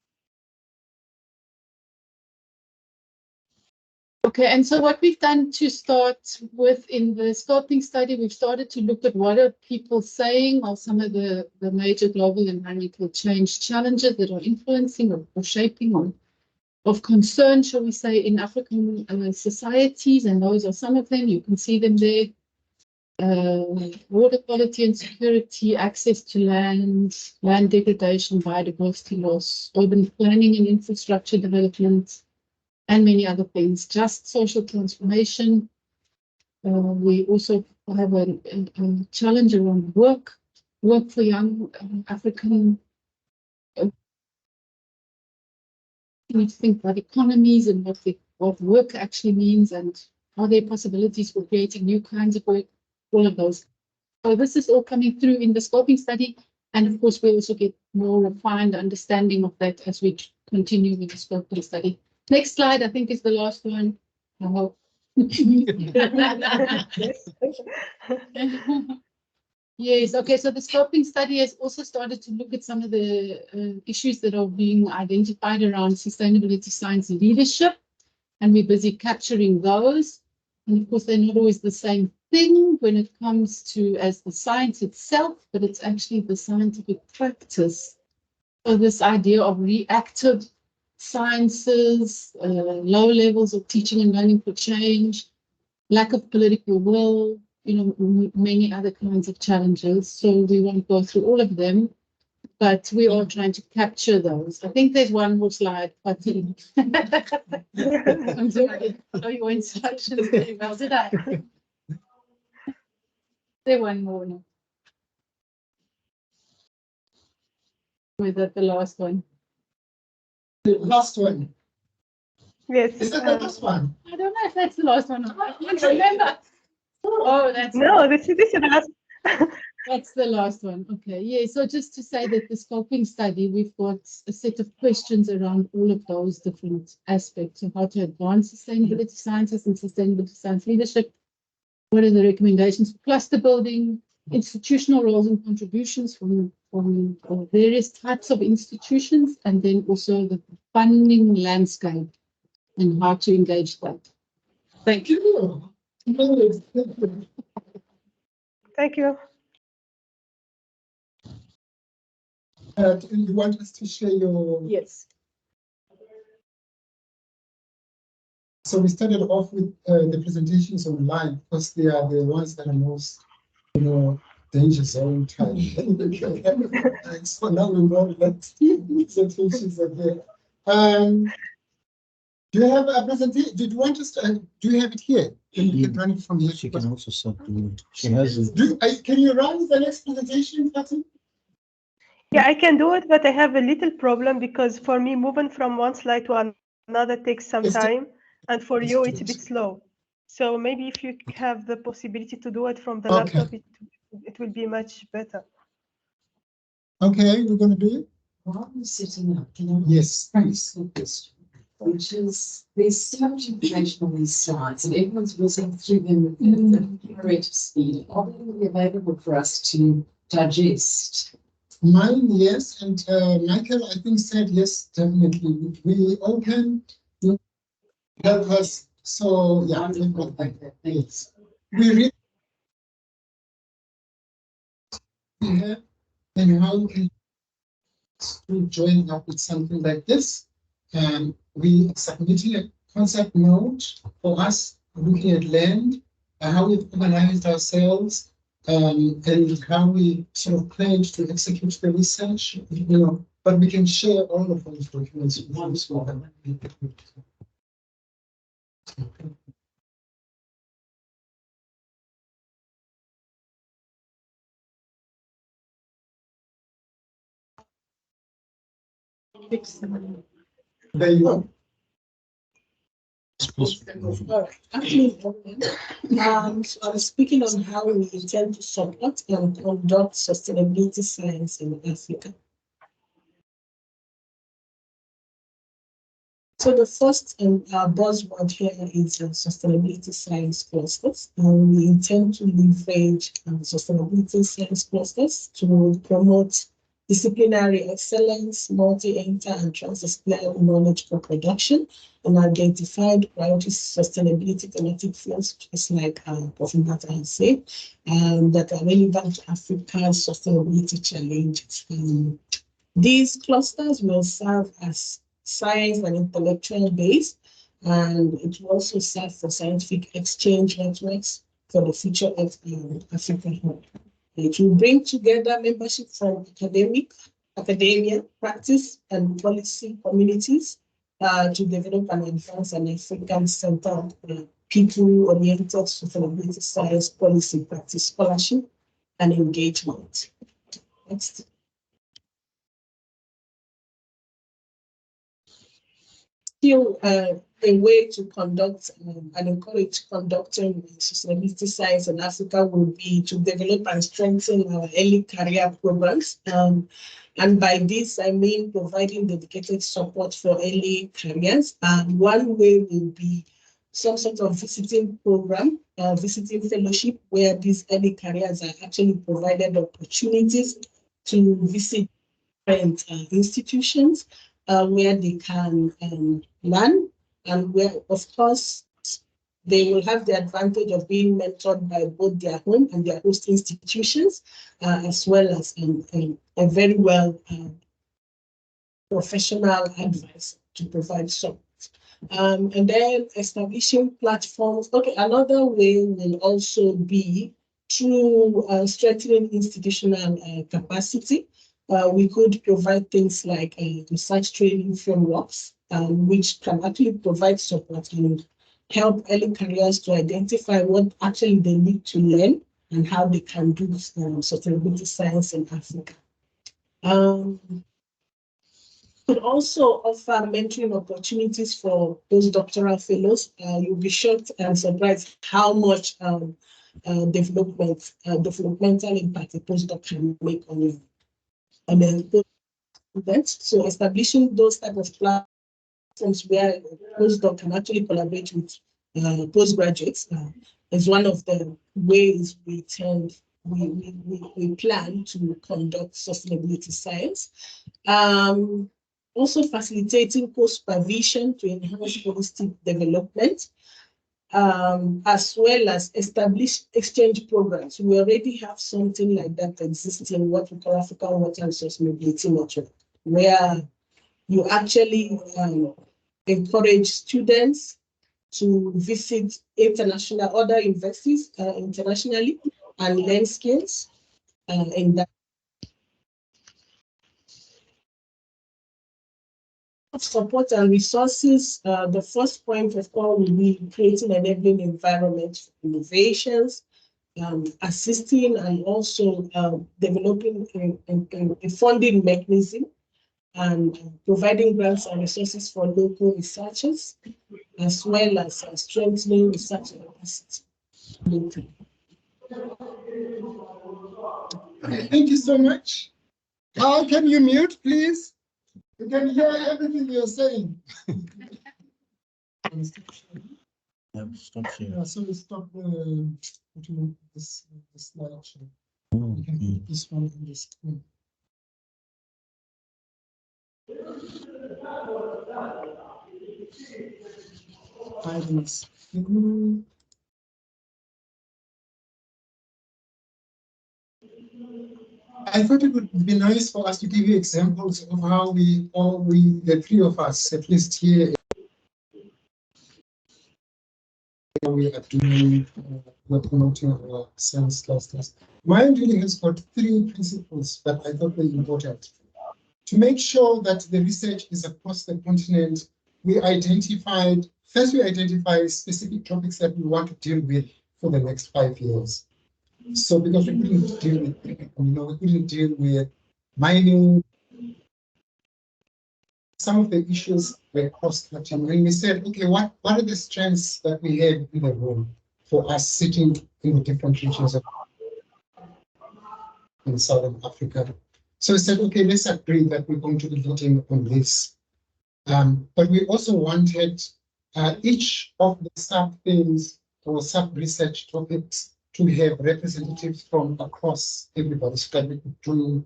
Okay, and so what we've done to start with in the scoping study, we've started to look at what are people saying are some of the major global environmental change challenges that are influencing or shaping or of concern, shall we say, in African societies, and those are some of them. You can see them there. Water quality and security, access to land degradation, biodiversity loss, urban planning and infrastructure development, and many other things, just social transformation, We also have a challenge around work for young African. We need to think about economies and what work actually means and are there possibilities for creating new kinds of work, all of those. So this is all coming through in the scoping study. And of course, we also get more refined understanding of that as we continue with the scoping study. Next slide, I think, is the last one. I hope. Yes, okay, so the scoping study has also started to look at some of the issues that are being identified around sustainability science leadership, and we're busy capturing those. And of course, they're not always the same thing when it comes to as the science itself, but it's actually the scientific practice. So this idea of reactive sciences, low levels of teaching and learning for change, lack of political will, many other kinds of challenges. So we won't go through all of them, but we are trying to capture those. I think there's one more slide. I'm sorry, I didn't follow your instructions very well, did I? There's one more now. Was that the last one? The last one. Yes. Is that the last one? I don't know if that's the last one. I can't remember. Oh, that's No, this is the last. That's the last one. Okay. Yeah. So just to say that the scoping study, we've got a set of questions around all of those different aspects of how to advance sustainability sciences and sustainability science leadership. What are the recommendations for cluster building, institutional roles and contributions from various types of institutions, and then also the funding landscape and how to engage that. Thank you. Thank you. You want us to share your... Yes. So we started off with the presentations online because they are the ones that are most, danger zone type. So now we know that presentations are there. Do you have a presentation? Did you want us to? Do you have it here? You can run it from here. She can also submit. She has it. Can you run the next presentation, Fatima? Yeah, I can do it, but I have a little problem because for me, moving from one slide to another takes some time, and for you, it's a bit slow. So maybe if you have the possibility to do it from the laptop, it will be much better. Okay, we're going to do it. While we're sitting up, can I Yes, ask a question? Which is, there's so much information on these slides, and everyone's whizzing through them at the rate of speed. Are they really available for us to digest? Mine, yes, and Michael, I think, said yes, definitely. We all can help us. So, yeah, yes. We really have, and how can we join up with something like this? And we submitting a concept note for us, looking at land, how we've organized ourselves, and how we sort of plan to execute the research, but we can share all of those documents once more. There you go. Actually, so I was speaking on how we intend to support and conduct sustainability science in Africa. So the first buzzword here is sustainability science clusters, and we intend to leverage sustainability science clusters to promote disciplinary excellence, multi-inter and transdisciplinary knowledge for production, and identified priority sustainability thematic fields, just like Professor has said, that are relevant to Africa's sustainability challenges. These clusters will serve as science and intellectual base, and it will also serve for scientific exchange networks for the future of Africa. It will bring together membership from academia, practice, and policy communities to develop and advance an African-centered people-oriented sustainability science policy practice scholarship and engagement. Next. Still, a way to conduct and encourage conducting sustainability science in Africa would be to develop and strengthen our early career programs. And by this, I mean providing dedicated support for early careers. And one way will be some sort of visiting program, visiting fellowship, where these early careers are actually provided opportunities to visit different institutions where they can learn, and where, of course, they will have the advantage of being mentored by both their home and their host institutions, as well as a very well professional advice to provide support. And then establishing platforms. Okay, another way will also be through strengthening institutional capacity. We could provide things like research training frameworks, which can actually provide support and help early careers to identify what actually they need to learn and how they can do sustainability science in Africa. Could also offer mentoring opportunities for postdoctoral fellows. You'll be shocked and surprised how much developmental impact a postdoc can make on you. So establishing those type of platforms where postdoc can actually collaborate with postgraduates is one of the ways we plan to conduct sustainability science. Also facilitating co-supervision to enhance holistic development, as well as establish exchange programs. We already have something like that existing, what we call African Water and Sustainability Network, where you actually encourage students to visit other universities internationally and learn skills in that. Support and resources. The first point of all will be creating an enabling environment for innovations, assisting and also developing a funding mechanism and providing grants and resources for local researchers, as well as strengthening research capacity. Thank you so much. How can you mute, please? You can hear everything you're saying. Stop sharing. Yeah, so we stop putting this slide. Oh, You can put this one on the screen. I thought it would be nice for us to give you examples of how the three of us, at least here, we are doing, we're promoting our science clusters. Mine really has got three principles that I thought were important. To make sure that the research is across the continent, we identify specific topics that we want to deal with for the next 5 years. So because we couldn't deal with, we couldn't deal with mining, some of the issues were cross-cutting. When we said, okay, what are the strengths that we have in the room for us sitting in the different regions in Southern Africa? So we said, okay, let's agree that we're going to be voting on this. But we also wanted each of the sub-themes or sub-research topics to have representatives from across everybody, so that we could do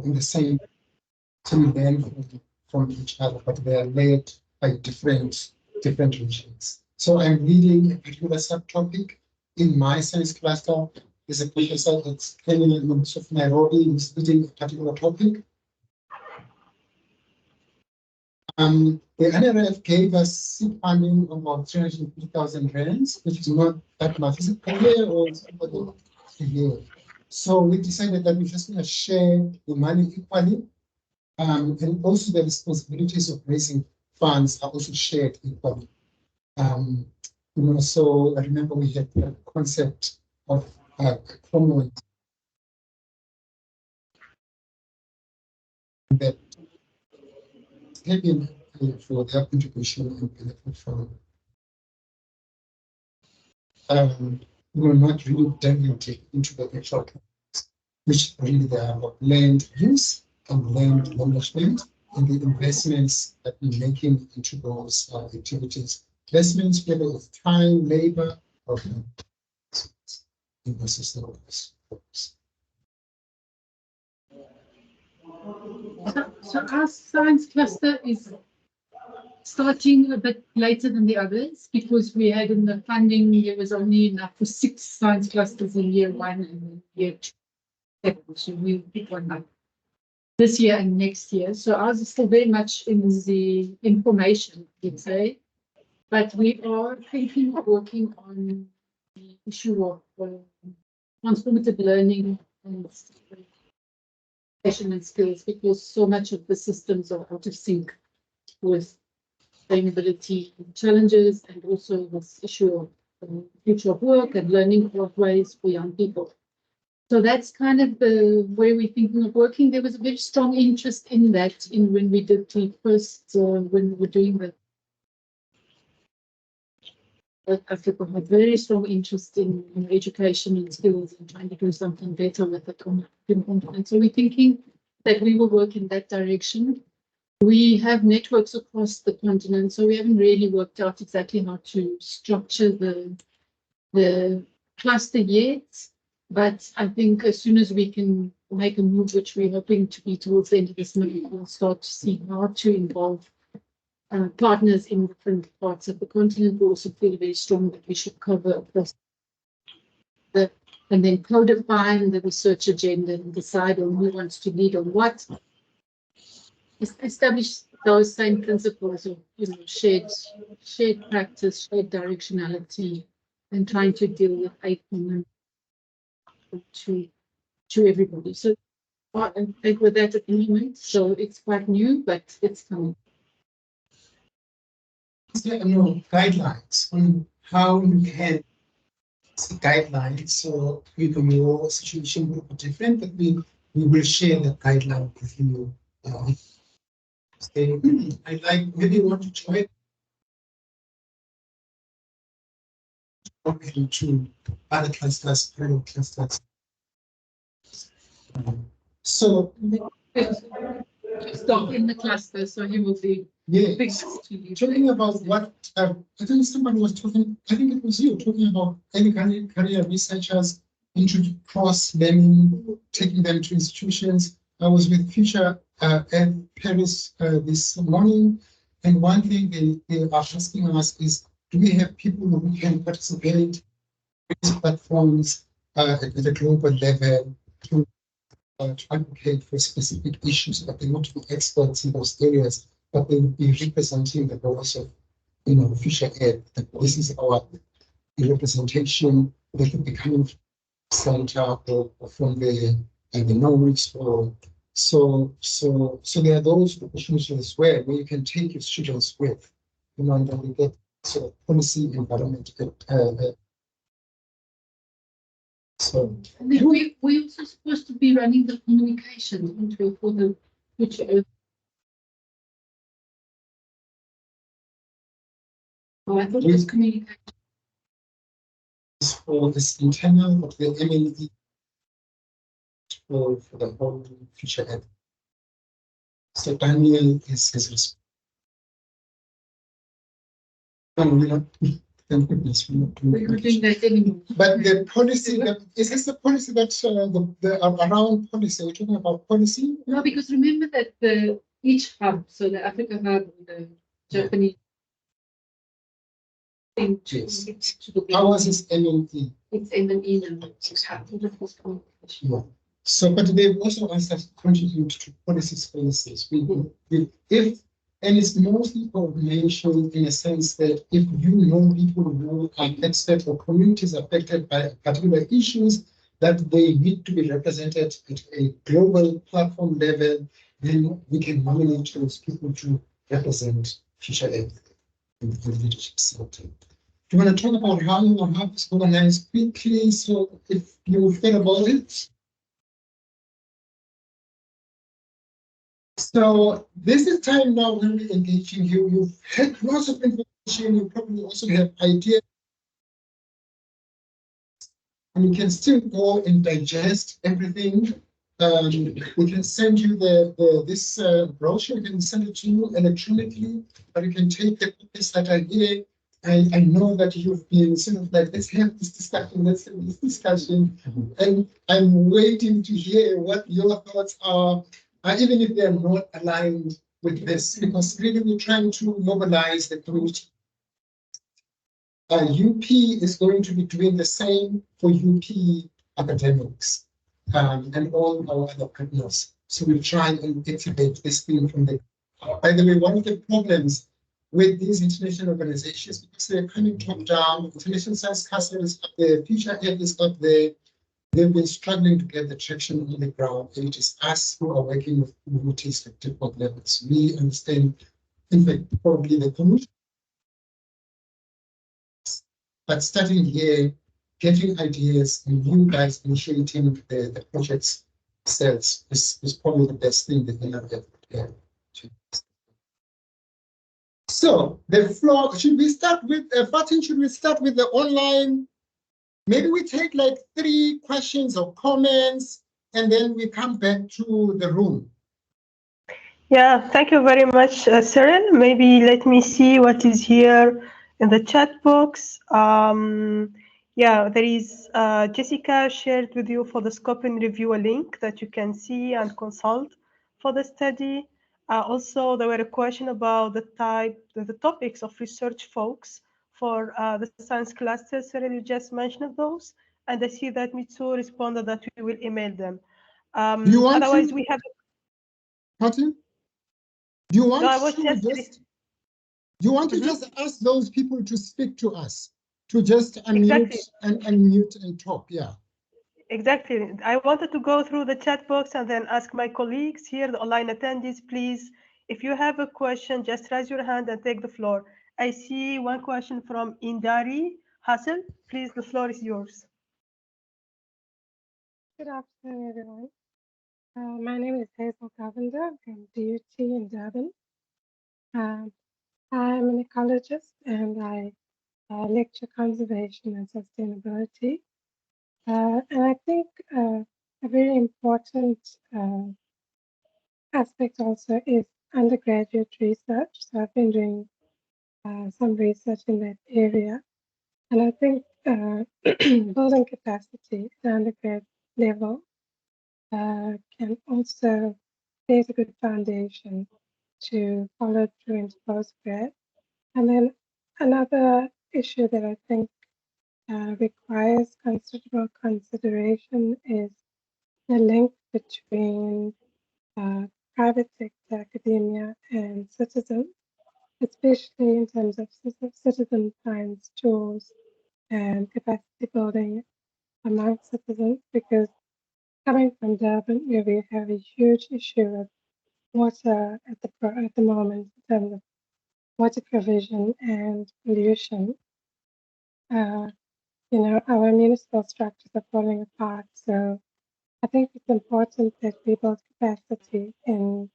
in the same learn from each other, but they are led by different regions. So I'm leading a particular subtopic in my science cluster. There's a professor that's training in the University of Nairobi who's leading a particular topic. The NRF gave us seed funding of about 350,000 rands, which is not that much. Is it per year or is it a year? So we decided that we're just going to share the money equally. And also the responsibilities of raising funds are also shared equally. So I remember we had the concept of promoting that taking for their contribution and benefit from not really diluted into the actual plans, which really they are about land use and land management and the investments that we're making into those activities. Investments, whether of time, labor, or in the system. So our science cluster is starting a bit later than the others because we had in the funding, there was only enough for 6 science clusters in year 1 and year 2. So we pick one up this year and next year. So ours is still very much in the information, let's say. But we are thinking of working on the issue of transformative learning and and skills because so much of the systems are out of sync with sustainability challenges and also this issue of future of work and learning pathways for young people. So that's kind of the way we're thinking of working. There was a very strong interest in that when we did the first, when we were doing the Africa had very strong interest in education and skills and trying to do something better with it on the continent. So we're thinking that we will work in that direction. We have networks across the continent, so we haven't really worked out exactly how to structure the cluster yet. But I think as soon as we can make a move, which we're hoping to be towards the end of this month, we'll start to see how to involve partners in different parts of the continent. We also feel very strong that we should cover across and then codify the research agenda and decide on who wants to lead on what. Establish those same principles of shared practice, shared directionality, and trying to deal with IPM to everybody. So I think with that at the moment, so it's quite new, but it's coming. Is there guidelines on how you can guidelines? So your situation will be different, but we will share the guideline with you. I like maybe you want to join to other clusters, parallel clusters. So Stop in the cluster, so you will be talking about what I think somebody was talking. I think it was you talking about any career researchers into cross learning, taking them to institutions. I was with Future in Paris this morning, and one thing they are asking us is, do we have people who can participate in these platforms at a global level to advocate for specific issues, but they want to be experts in those areas, but they will be representing the voice of, Future Ed. This is our representation. They can be coming from the center or from the knowledge or so there are those opportunities as well where you can take your students with, and then we get sort of policy environment. So and then we also supposed to be running the communication for the future. Oh, I thought it was communication. For this internal of the MLE for the whole Future Ed. So Daniel is his thank goodness we're not doing that anymore. But the policy is this the policy that the around policy? We're talking about policy? No, because remember that each hub, so the Africa hub, the Japanese thing to the ours is MLE. It's MLE now. Yeah. So, but they've also asked us to contribute to policy spaces. If and it's mostly coordination in a sense that if you know people who are experts or communities affected by particular issues, that they need to be represented at a global platform level, then we can nominate those people to represent FEAHLC in the leadership sector. Do you want to talk about how you will have this organized quickly? So if you think about it. So this is time now when we're engaging you. You've had lots of information. You probably also have ideas. And you can still go and digest everything. We can send you this brochure. We can send it to you electronically, but you can take the copies that are here. I know that you've been sort of like, let's have this discussion, let's have this discussion. And I'm waiting to hear what your thoughts are, even if they're not aligned with this, because really we're trying to mobilize the community. UP is going to be doing the same for UP academics and all our other partners. So we try and activate this thing from the. By the way, one of the problems with these international organizations, because they're coming top down, International Science Council is up there, FEAHLC is up there, they've been struggling to get the traction on the ground. And it is us who are working with communities at different levels. We understand, in fact, probably the community. But starting here, getting ideas and you guys initiating the projects themselves is probably the best thing that they have done. So the floor, should we start with Fatin? Should we start with the online? Maybe we take like 3 questions or comments and then we come back to the room. Yeah, thank you very much, Cyril. Maybe let me see what is here in the chat box. Yeah, there is Jessica shared with you for the scope and review a link that you can see and consult for the study. Also, there were a question about the topics of research folks for the science cluster. Cyril, you just mentioned those, and I see that Mitsu responded that we will email them. Otherwise, we have. Martin? Do you want No, you want to just ask those people to speak to us, to just unmute exactly. and talk, yeah. Exactly. I wanted to go through the chat box and then ask my colleagues here, the online attendees, please, if you have a question, just raise your hand and take the floor. I see one question from Indari Hassel. Please, the floor is yours. Good afternoon, everyone. My name is Hazel Cavender. I'm from DUT in Durban. I'm an ecologist and I lecture conservation and sustainability. And I think a very important aspect also is undergraduate research. So I've been doing some research in that area. And I think building capacity at the undergrad level can also create a good foundation to follow through into postgrad. And then another issue that I think requires considerable consideration is the link between private sector, academia, and citizens, especially in terms of citizen science tools and capacity building among citizens, because coming from Durban, where we have a huge issue with water at the moment in terms of water provision and pollution. You know, our municipal structures are falling apart. So I think it's important that we build capacity in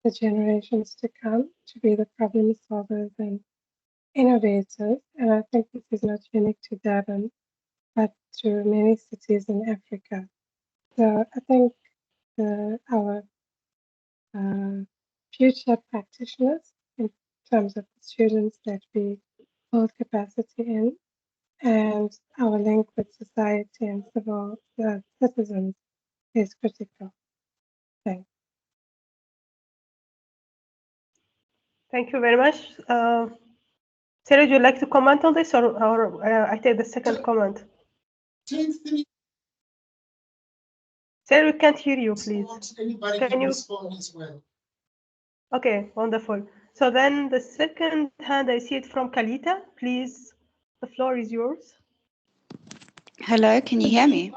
the generations to come to be the problem solvers and innovators. And I think this is not unique to Durban, but to many cities in Africa. So I think our future practitioners in terms of the students that we build capacity in and our link with society and civil citizens is critical. Thanks. Thank you very much. Sarah, would you like to comment on this or I take the second comment? Sarah, we can't hear you, please. Can you respond as well? Okay, wonderful. So then the second hand, I see it from Kalita. Please, the floor is yours. Hello, can you hear me?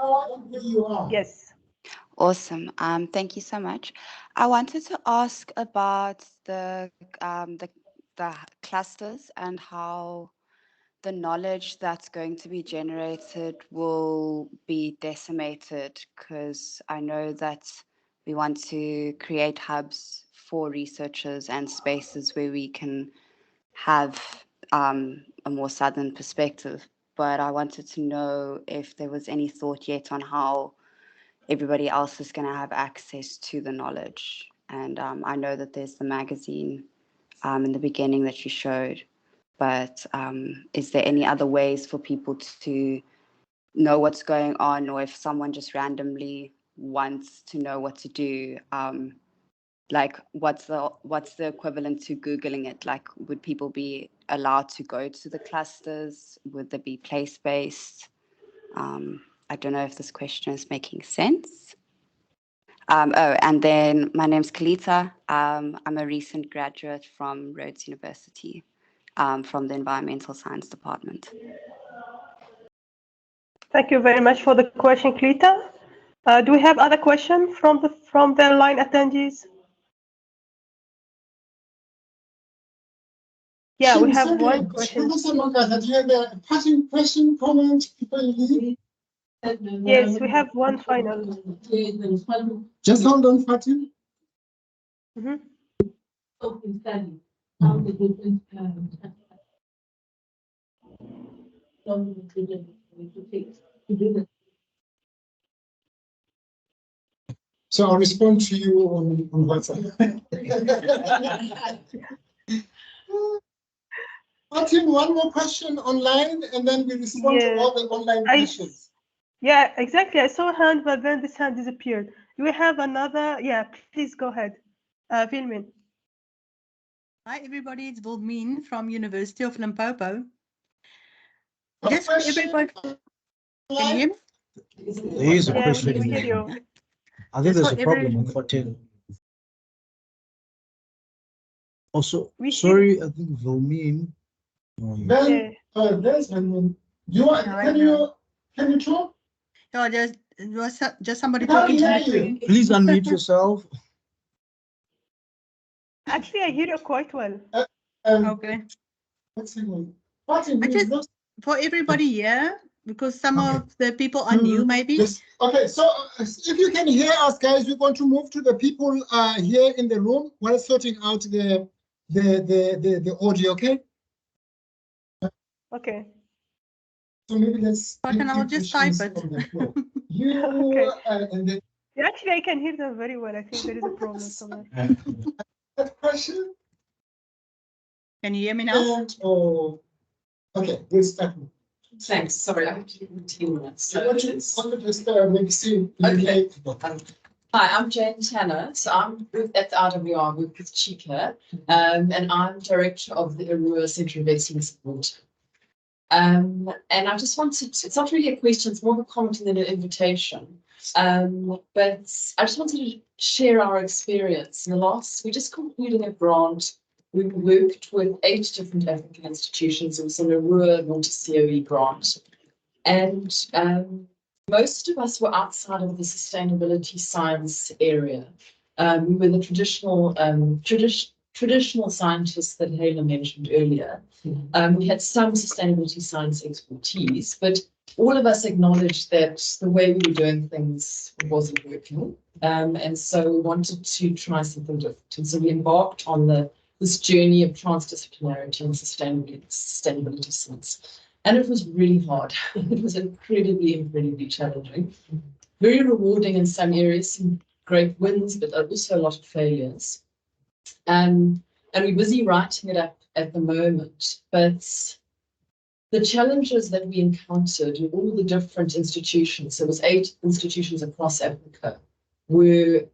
Here you are. Yes. Awesome. Thank you so much. I wanted to ask about the clusters and how the knowledge that's going to be generated will be decimated, because I know that we want to create hubs for researchers and spaces where we can have a more southern perspective. But I wanted to know if there was any thought yet on how everybody else is going to have access to the knowledge. And I know that there's the magazine in the beginning that you showed, but is there any other ways for people to know what's going on, or if someone just randomly wants to know what to do, like what's the equivalent to Googling it? Like, would people be allowed to go to the clusters? Would there be place-based? I don't know if this question is making sense. And then my name's Kalita. I'm a recent graduate from Rhodes University, from the Environmental Science Department. Thank you very much for the question, Klita. Do we have other questions from the line attendees? Yeah, we have one question. Professor Longa, do you have a passing question, comment before you leave? Yes, we have one final. Just hold on, Fatim. Open study. How the different So I'll respond to you on WhatsApp. Fatim, one more question online, and then we respond to all the online questions. Yeah, exactly. I saw a hand, but then this hand disappeared. Do we have another? Yeah, please go ahead. Vilmin. Hi, everybody. It's Vilmin from University of Limpopo. Just for everybody. Can you hear me? There is a question. We hear you. I think there's a problem with Fatim. Also, sorry, I think Vilmin. Then, there's Vilmin. Can you talk? No, just somebody talking to me. Please unmute yourself. Actually, I hear you quite well. Okay. Just for everybody here, because some of the people are new, maybe. Yes. Okay, so if you can hear us, guys, we're going to move to the people here in the room while sorting out the audio. Okay. Okay. So maybe let's. But I'll just type it. Okay. And then. Yeah, actually, I can hear them very well. I think there is a problem somewhere. That question. Can you hear me now? Okay, we'll start. Thanks. Sorry, I have to do 10 minutes. Hi, I'm Jane Tanner. So I'm at the RWR, work with Chika, and I'm director of the Arua Centre of Excellence Support. And I just wanted to, it's not really a question, it's more of a comment than an invitation. But I just wanted to share our experience. In the last, we just concluded a grant. We worked with 8 different African institutions. It was an Arua Montessori grant. And most of us were outside of the sustainability science area. We were the traditional scientists that Hala mentioned earlier. We had some sustainability science expertise, but all of us acknowledged that the way we were doing things wasn't working. And so we wanted to try something different. And so we embarked on this journey of transdisciplinarity and sustainability science. And it was really hard. It was incredibly challenging. Very rewarding in some areas, some great wins, but also a lot of failures. And we're busy writing it up at the moment. But the challenges that we encountered in all the different institutions, there was 8 institutions across Africa, were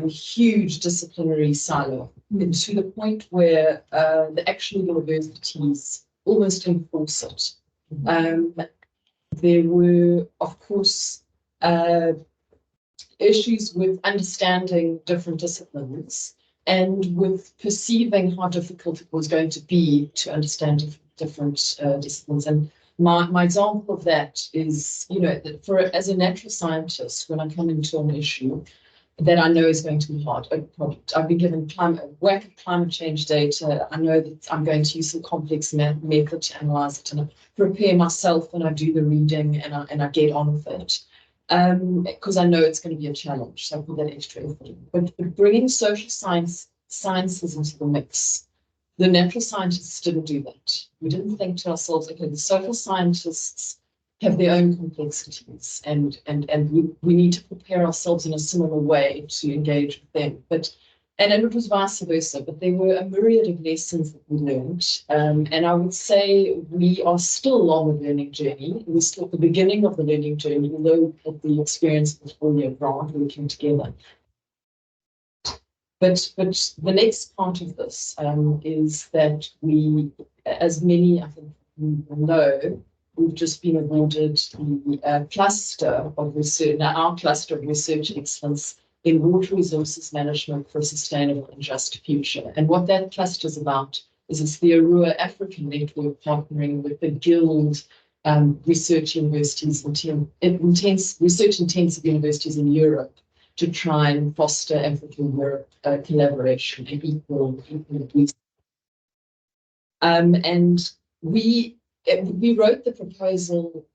huge disciplinary silo, to the point where the actual universities almost enforce it. There were, of course, issues with understanding different disciplines and with perceiving how difficult it was going to be to understand different disciplines. And my example of that is, you know, that as a natural scientist, when I come into an issue that I know is going to be hard, I've been given a whack of climate change data. I know that I'm going to use some complex method to analyze it, and I prepare myself when I do the reading, and I get on with it. Because I know it's going to be a challenge, so I put that extra effort in. But bringing social sciences into the mix, the natural scientists didn't do that. We didn't think to ourselves, okay, the social scientists have their own complexities, and we need to prepare ourselves in a similar way to engage with them. And it was vice versa, but there were a myriad of lessons that we learned. And I would say we are still on the learning journey. We're still at the beginning of the learning journey, although the experience was 4-year grant working together. But the next part of this is that we, as many, I think, you know, we've just been awarded the cluster of research, now our cluster of research excellence in water resources management for a sustainable and just future. And what that cluster is about is it's the Arua African Network partnering with the Guild research universities and research intensive universities in Europe to try and foster African-Europe collaboration and equal and we wrote the proposal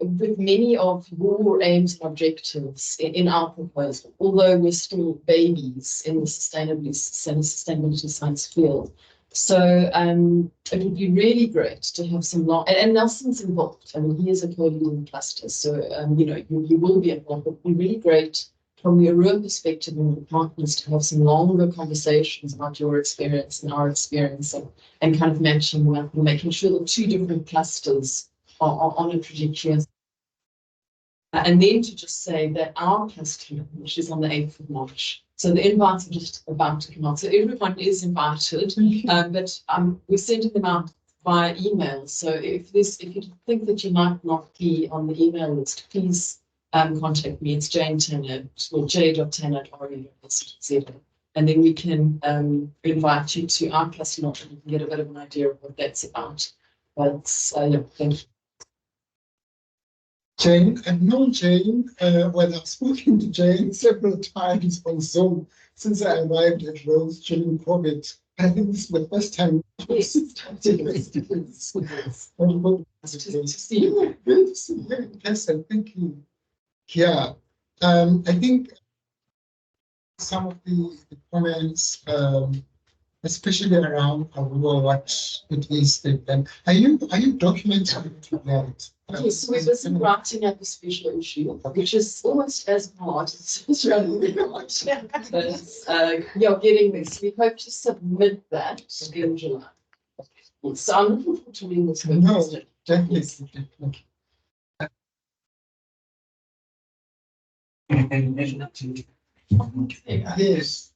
with many of your aims and objectives in our proposal, although we're still babies in the sustainability science field. So it would be really great to have some long, and Nelson's involved. I mean, he is a co-leader in the cluster, so you know, you will be involved. It would be really great from your real perspective and the partners to have some longer conversations about your experience and our experience, and kind of matching them up and making sure that two different clusters are on a trajectory. And then to just say that our cluster, which is on the 8th of March, so the invites are just about to come out. So everyone is invited, but we're sending them out via email. So if you think that you might not be on the email list, please contact me. It's Jane Tanner, or j.tanner@ru.co.za. And then we can invite you to our cluster and you can get a bit of an idea of what that's about. But yeah, thank you. Jane, I've known Jane, well, I've spoken to Jane several times on Zoom since I arrived at Rose during COVID. I think this is the first time. Yes. To see you. Good to see you in person. Thank you. Yeah, I think some of the comments, especially around what it is that are you documenting that? Yes, we're busy writing up a special issue, which is almost as hard as it's really hard. But yeah, getting this. We hope to submit that in July. So I'm looking forward to reading this. No, definitely. Yes.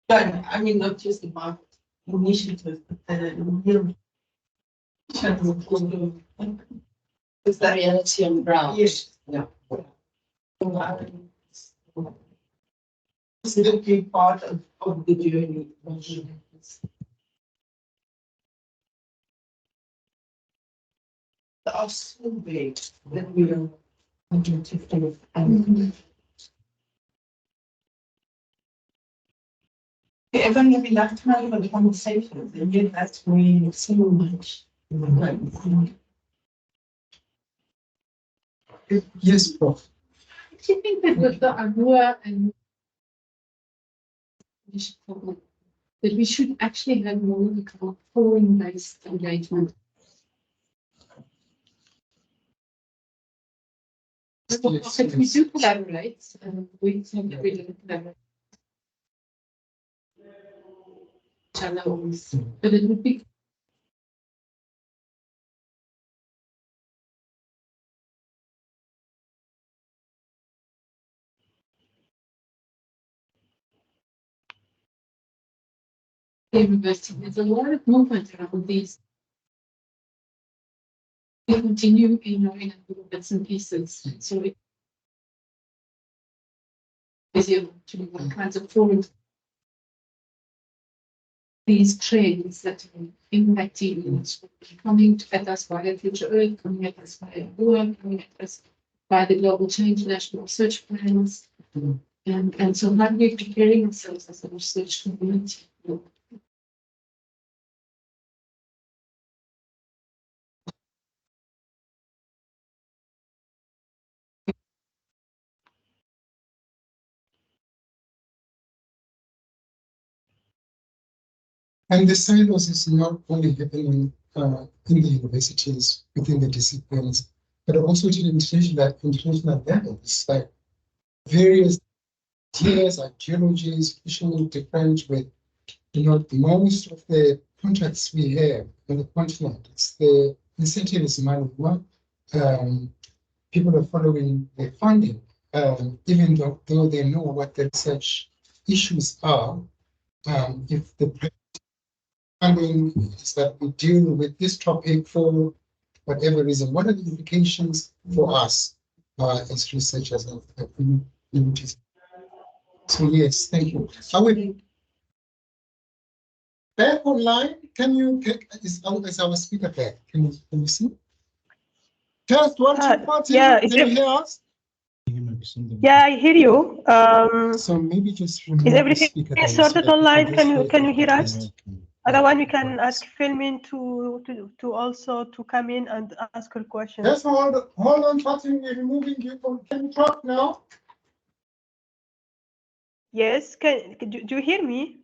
But I mean, not just about initiatives, but real Is that reality on the ground? Yes. Yeah. It's a big part of the journey. Are so big that we are identifying and ever have enough time for the conversations, and yet that's way so much. Yes, Prof. Do you think that with the Arua and that we should actually have more like a forum-based engagement? If we do collaborate, we can really collaborate. Channels, but it would be there's a lot of movement around these we continue, in little bits and pieces. So it is able to what kinds of forward these trends that are impacting, coming at us via Future Earth, coming at us via work, coming at us by the Global Change National Research Plans. And so how are we preparing ourselves as a research community? And the silos is not only happening in the universities within the disciplines, but also to the international level. It's like various ideas, ideologies, pushing different with, most of the contracts we have on the continent. It's the incentive is money. People are following the funding, even though they know what the research issues are. If the funding is that we deal with this topic for whatever reason, what are the implications for us as researchers and communities? So yes, thank you. I will back online. Can you is our speaker back? Can you see? Test 1, 2, 40. Yeah, can you hear us? Yeah, I hear you. So maybe just is everything sorted online? Can you hear us? Otherwise, we can ask Filmin to also to come in and ask her questions. Just hold on, Fatin. We're removing you from. Can you talk now? Yes. Do you hear me?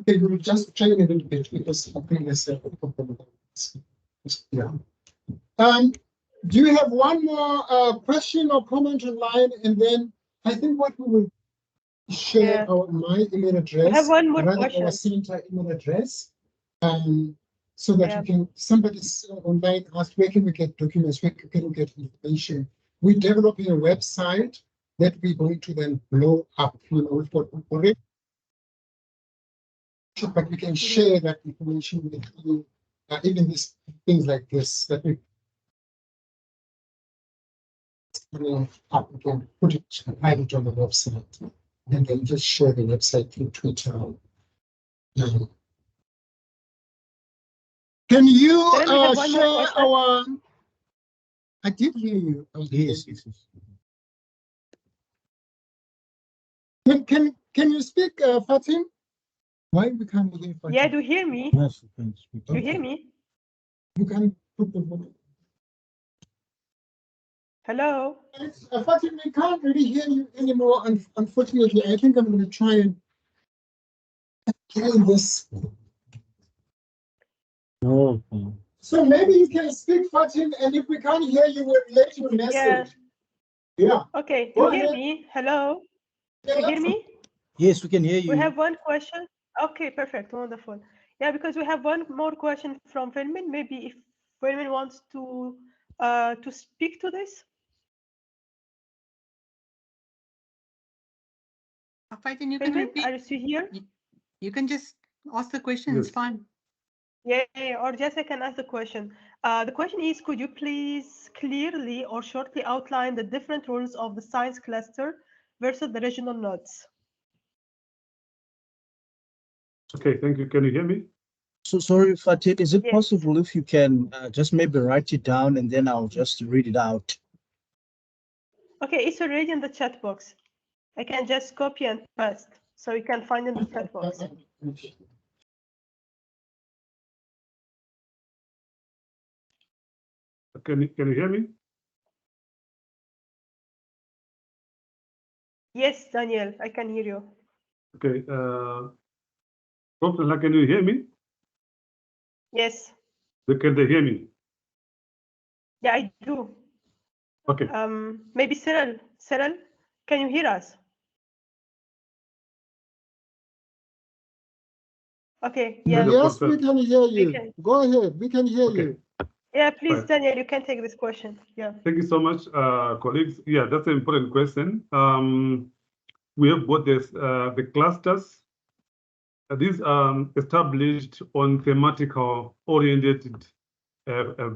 Okay, we'll just try a little bit because I think there's a problem. Yeah. Do you have one more question or comment online, and then I think what we will share my email address. I have one more rather question. Our center email address, so that you can somebody's online ask where can we get documents, where can we get information. We're developing a website that we're going to then blow up. We've got already, but we can share that information with you. Even these things like this that we up, we can put it private on the website, and then just share the website through Twitter. Can you share our? I did hear you. Yes. Can you speak, Fatim? Why we can't hear Fatim? Yeah, do you hear me? Yes, you can speak. Do you hear me? You can put the volume. Hello. Fatim, we can't really hear you anymore. Unfortunately, I think I'm going to try and kill this. No. So maybe you can speak, Fatim, and if we can't hear you, we'll let you message. Yeah. Okay. Do you hear me? Hello. Do you hear me? Yes, we can hear you. We have one question. Okay, perfect. Wonderful. Yeah, because we have one more question from Filmin. Maybe if Filmin wants to speak to this. Fighting, you can repeat. Are you here? You can just ask the question. Yes. It's fine. Yeah, or just I can ask the question. The question is, could you please clearly or shortly outline the different roles of the science cluster versus the regional nodes? Okay, thank you. Can you hear me? So sorry, Fatih, is it possible if you can just maybe write it down and then I'll just read it out? Okay, it's already in the chat box. I can just copy and paste, so you can find in the chat box. Can you hear me? Yes, Daniel, I can hear you. Okay. Professor, can you hear me? Yes. Can they hear me? Yeah, I do. Okay. Maybe Cyril. Cyril, can you hear us? Okay. Yeah. Yes, we can hear you. Go ahead. We can hear you. Yeah, please, Fine. Daniel, you can take this question. Yeah. Thank you so much, colleagues. Yeah, that's an important question. We have both the clusters. These are established on thematical oriented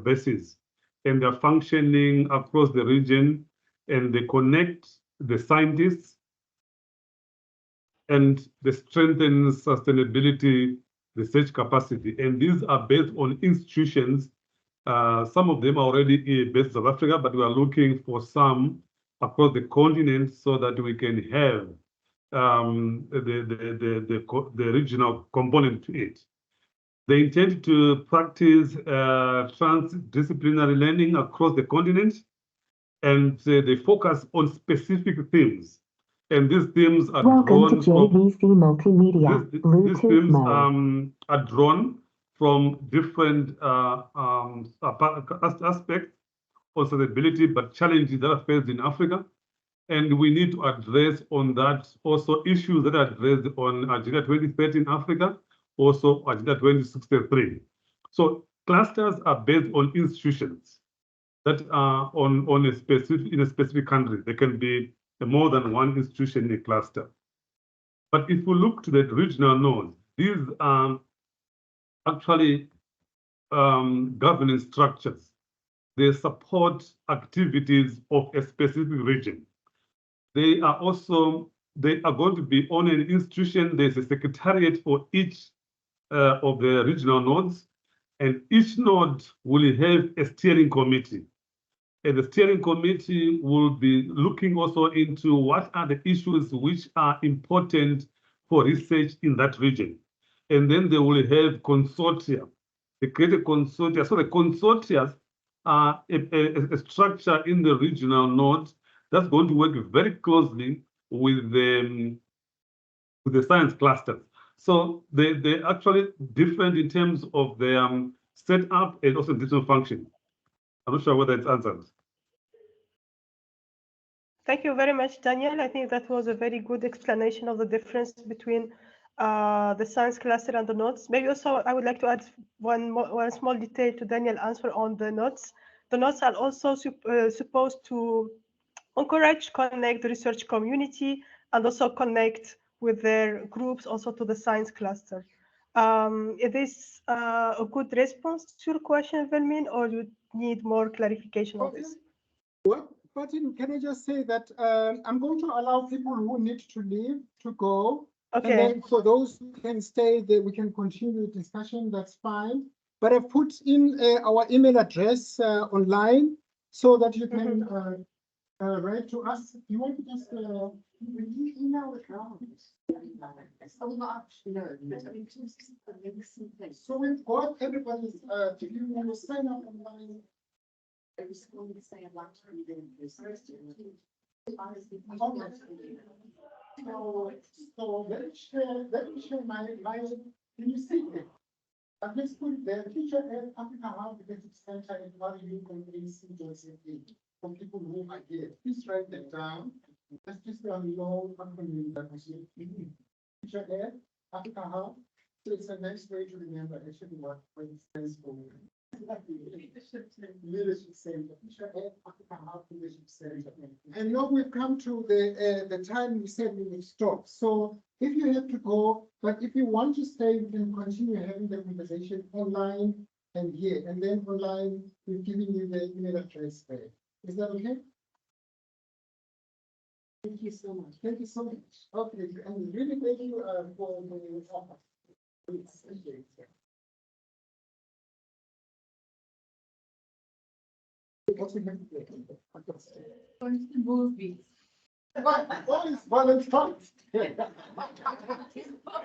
basis. and they're functioning across the region, and they connect the scientists and they strengthen sustainability research capacity. And these are based on institutions. Some of them are already based in South Africa, but we are looking for some across the continent so that we can have the regional component to it. They intend to practice transdisciplinary learning across the continent, and they focus on specific themes. And these themes are drawn from multimedia. These themes are drawn from different aspects of sustainability, but challenges that are faced in Africa. And we need to address on that also issues that are addressed on Agenda 2030 in Africa, also Agenda 2063. So clusters are based on institutions that are in a specific country. There can be more than one institution in a cluster. But if we look to the regional nodes, these are actually governance structures. They support activities of a specific region. They are going to be on an institution. There's a secretariat for each of the regional nodes, and each node will have a steering committee. And the steering committee will be looking also into what are the issues which are important for research in that region. And then they will have consortia. They create a consortia. So the consortia are a structure in the regional nodes that's going to work very closely with the science clusters. So they're actually different in terms of their setup and also different function. I'm not sure whether it's answered. Thank you very much, Daniel. I think that was a very good explanation of the difference between the science cluster and the nodes. Maybe also I would like to add one small detail to Daniel's answer on the nodes. The nodes are also supposed to encourage, connect the research community and also connect with their groups also to the science cluster. Is this a good response to your question, Velmin, or you need more clarification on this? What? Martin, can I just say that I'm going to allow people who need to leave to go. Okay. And then for those who can stay, we can continue the discussion. That's fine. But I've put in our email address online so that you can write to us. You want to just email the comments? So we've got everybody's. If you want to sign up online. I was going to say I'd like to read in this. So let me share my, can you see it? I've just put the teacher at Africa Hub Executive Center in Value Conference for people who are here. Please write that down. That's just a long acronym that was teacher at Africa Hub. So it's a nice way to remember actually what it stands for. Leadership Center. Leadership Center. And now we've come to the time we said we would stop. So if you have to go, but if you want to stay, you can continue having the conversation online and here. And then online, we've given you the email address there. Is that okay? Thank you so much. Thank you so much. Okay, and really thank you for the offer. Movies. What is Valentine's?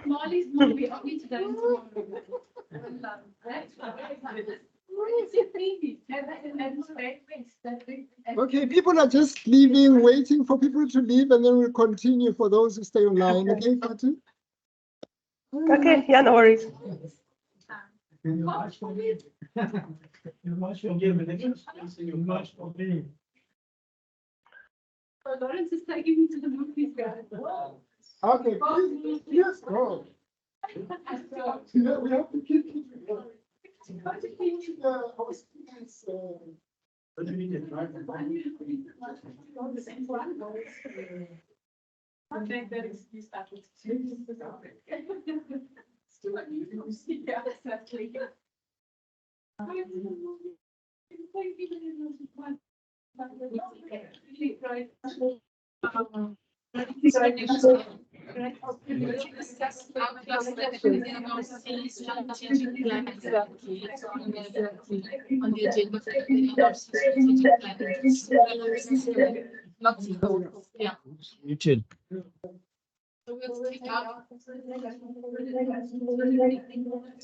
Molly's movie. I'll be today. Okay, people are just leaving, waiting for people to leave, and then we'll continue for those who stay online. Okay, Fatih? Okay, yeah, no worries. Lawrence is taking me to the movies, guys. Okay, please, yes, go. We have to keep our students. What do you mean? I think that excuse that was yeah, exactly. On the agenda for the NRC strategic plan. Yeah. Muted. So we'll take out.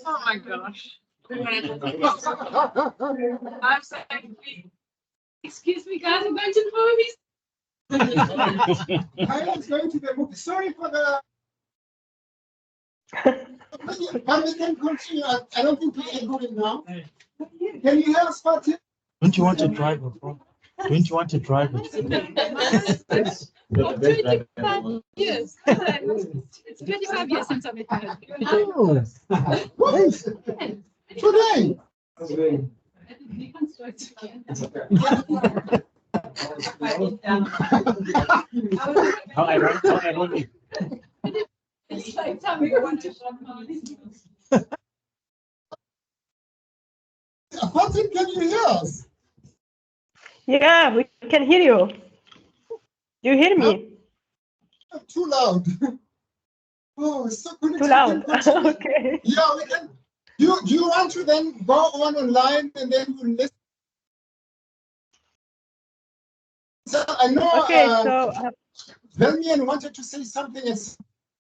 Oh my gosh. I'm sorry. Excuse me, guys, I'm going to the movies. I was going to the movie. Sorry for the. But we can continue. I don't think we can go in now. Can you hear us, Fatih? Don't you want to drive it? Don't you want to drive it? Yes. It's 25 years since I've been here. Oh, What? Today? how ironic. It's like time we want to Fatih, can you hear us? Yeah, we can hear you. Do you hear me? Too loud. Oh, it's so good. Too loud. Okay. Yeah, we can. Do you want to then go on online and then we'll listen? So I know Okay, so Velmian wanted to say something.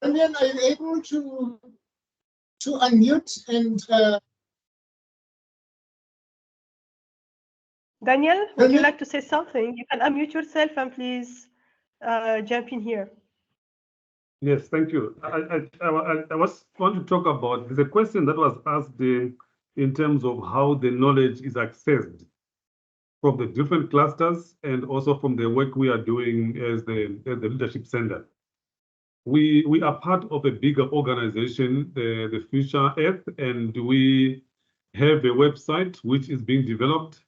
Velmian, are you able to unmute and Daniel, would you like to say something? You can unmute yourself and please jump in here. Yes, thank you. I was going to talk about, there's a question that was asked in terms of how the knowledge is accessed from the different clusters and also from the work we are doing as the Leadership Center. We are part of a bigger organization, the Future Earth, and we have a website which is being developed.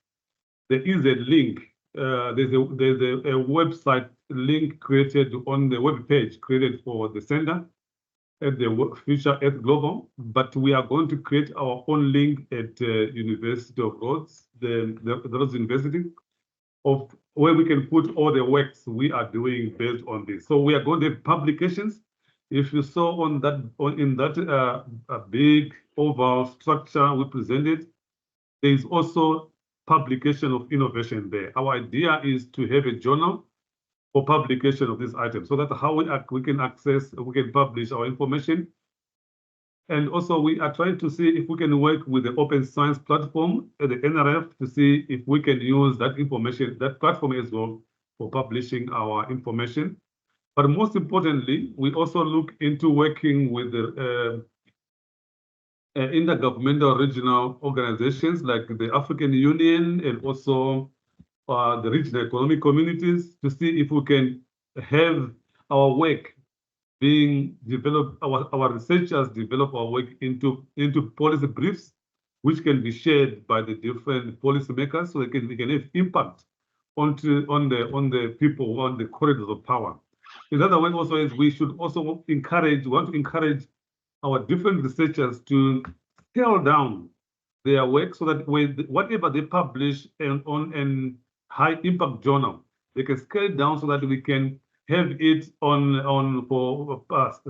There is a link. There's a website link created on the web page created for the center at the Future Earth Global, but we are going to create our own link at University of Rhodes, the Rhodes University, of where we can put all the works we are doing based on this. So we are going to have publications. If you saw in that big oval structure we presented, there is also publication of innovation there. Our idea is to have a journal for publication of these items, so that how we can access, we can publish our information. And also we are trying to see if we can work with the Open Science platform at the NRF to see if we can use that information, that platform as well, for publishing our information. But most importantly, we also look into working with the intergovernmental regional organizations like the African Union and also the regional economic communities to see if we can have our work being developed, our researchers develop our work into policy briefs, which can be shared by the different policymakers, so we can have impact on the people on the corridors of power. In other words, also is we should also want to encourage our different researchers to scale down their work so that whatever they publish on an high impact journal, they can scale it down so that we can have it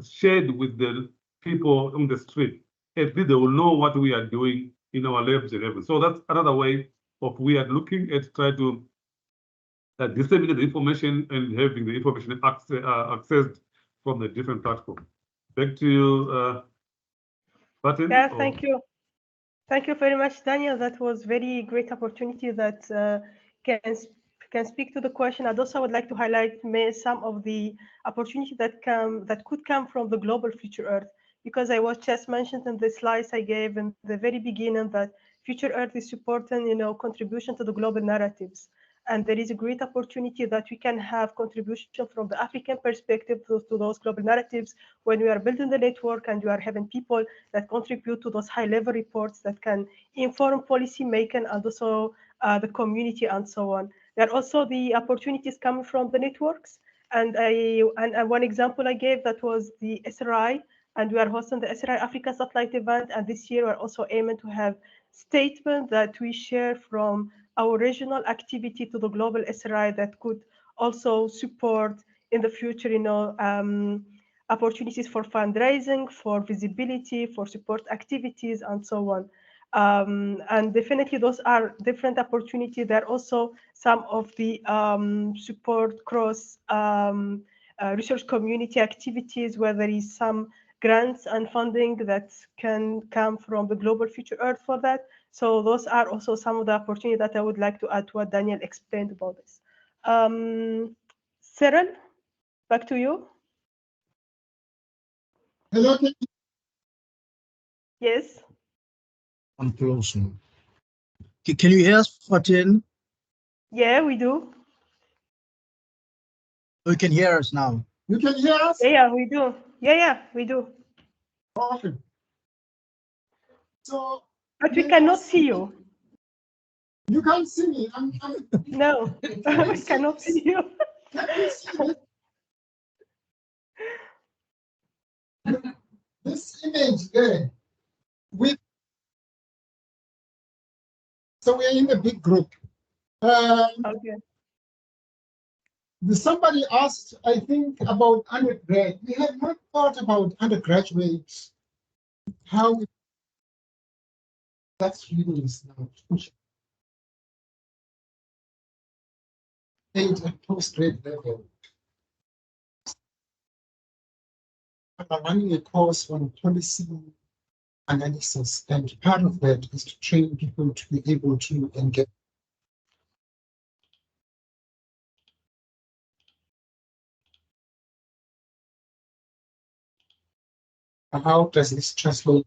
shared with the people on the street. At least they will know what we are doing in our labs and everything. So that's another way of we are looking at try to disseminate the information and having the information accessed from the different platforms. Back to you, Martin. Yeah, thank you. Thank you very much, Daniel. That was very great opportunity that can speak to the question. I'd also would like to highlight some of the opportunities that could come from the global Future Earth, because I was just mentioned in the slides I gave in the very beginning that Future Earth is supporting, contribution to the global narratives. And there is a great opportunity that we can have contribution from the African perspective to those global narratives when we are building the network and we are having people that contribute to those high-level reports that can inform policy making and also the community and so on. There are also the opportunities coming from the networks. And one example I gave, that was the SRI, and we are hosting the SRI Africa Satellite event. And this year we're also aiming to have statements that we share from our regional activity to the global SRI that could also support in the future, opportunities for fundraising, for visibility, for support activities, and so on. And definitely those are different opportunities. There are also some of the support cross research community activities where there is some grants and funding that can come from the Global Future Earth for that. So those are also some of the opportunities that I would like to add to what Daniel explained about this. Cyril, back to you. Hello. Yes. I'm closing. Can you hear us, Fatin? Yeah, we do. You can hear us now. You can hear us? Yeah, we do. Yeah, we do. Awesome. So, but we cannot see you. You can't see me. No, we cannot see you. Can you see me? This image there, so we're in a big group. Okay. Somebody asked, I think, about undergrad. We have not thought about undergraduates, how that's really is now. At post-grad level. I'm running a course on policy analysis, and part of that is to train people to be able to engage. How does this translate?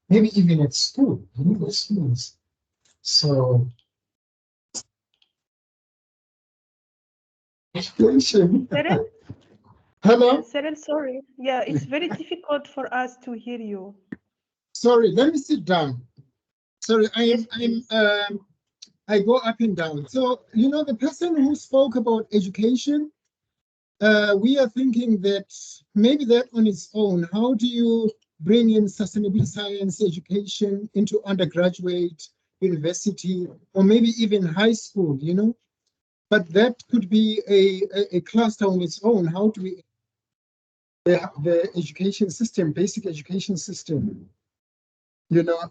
Maybe even at school, schools. So, Cyril? Hello? Cyril, sorry. Yeah, it's very difficult for us to hear you. Sorry, let me sit down. Sorry, I go up and down. So, the person who spoke about education, we are thinking that maybe that on its own, how do you bring in sustainable science education into undergraduate, university, or maybe even high school, But that could be a cluster on its own. How do we, the education system, basic education system,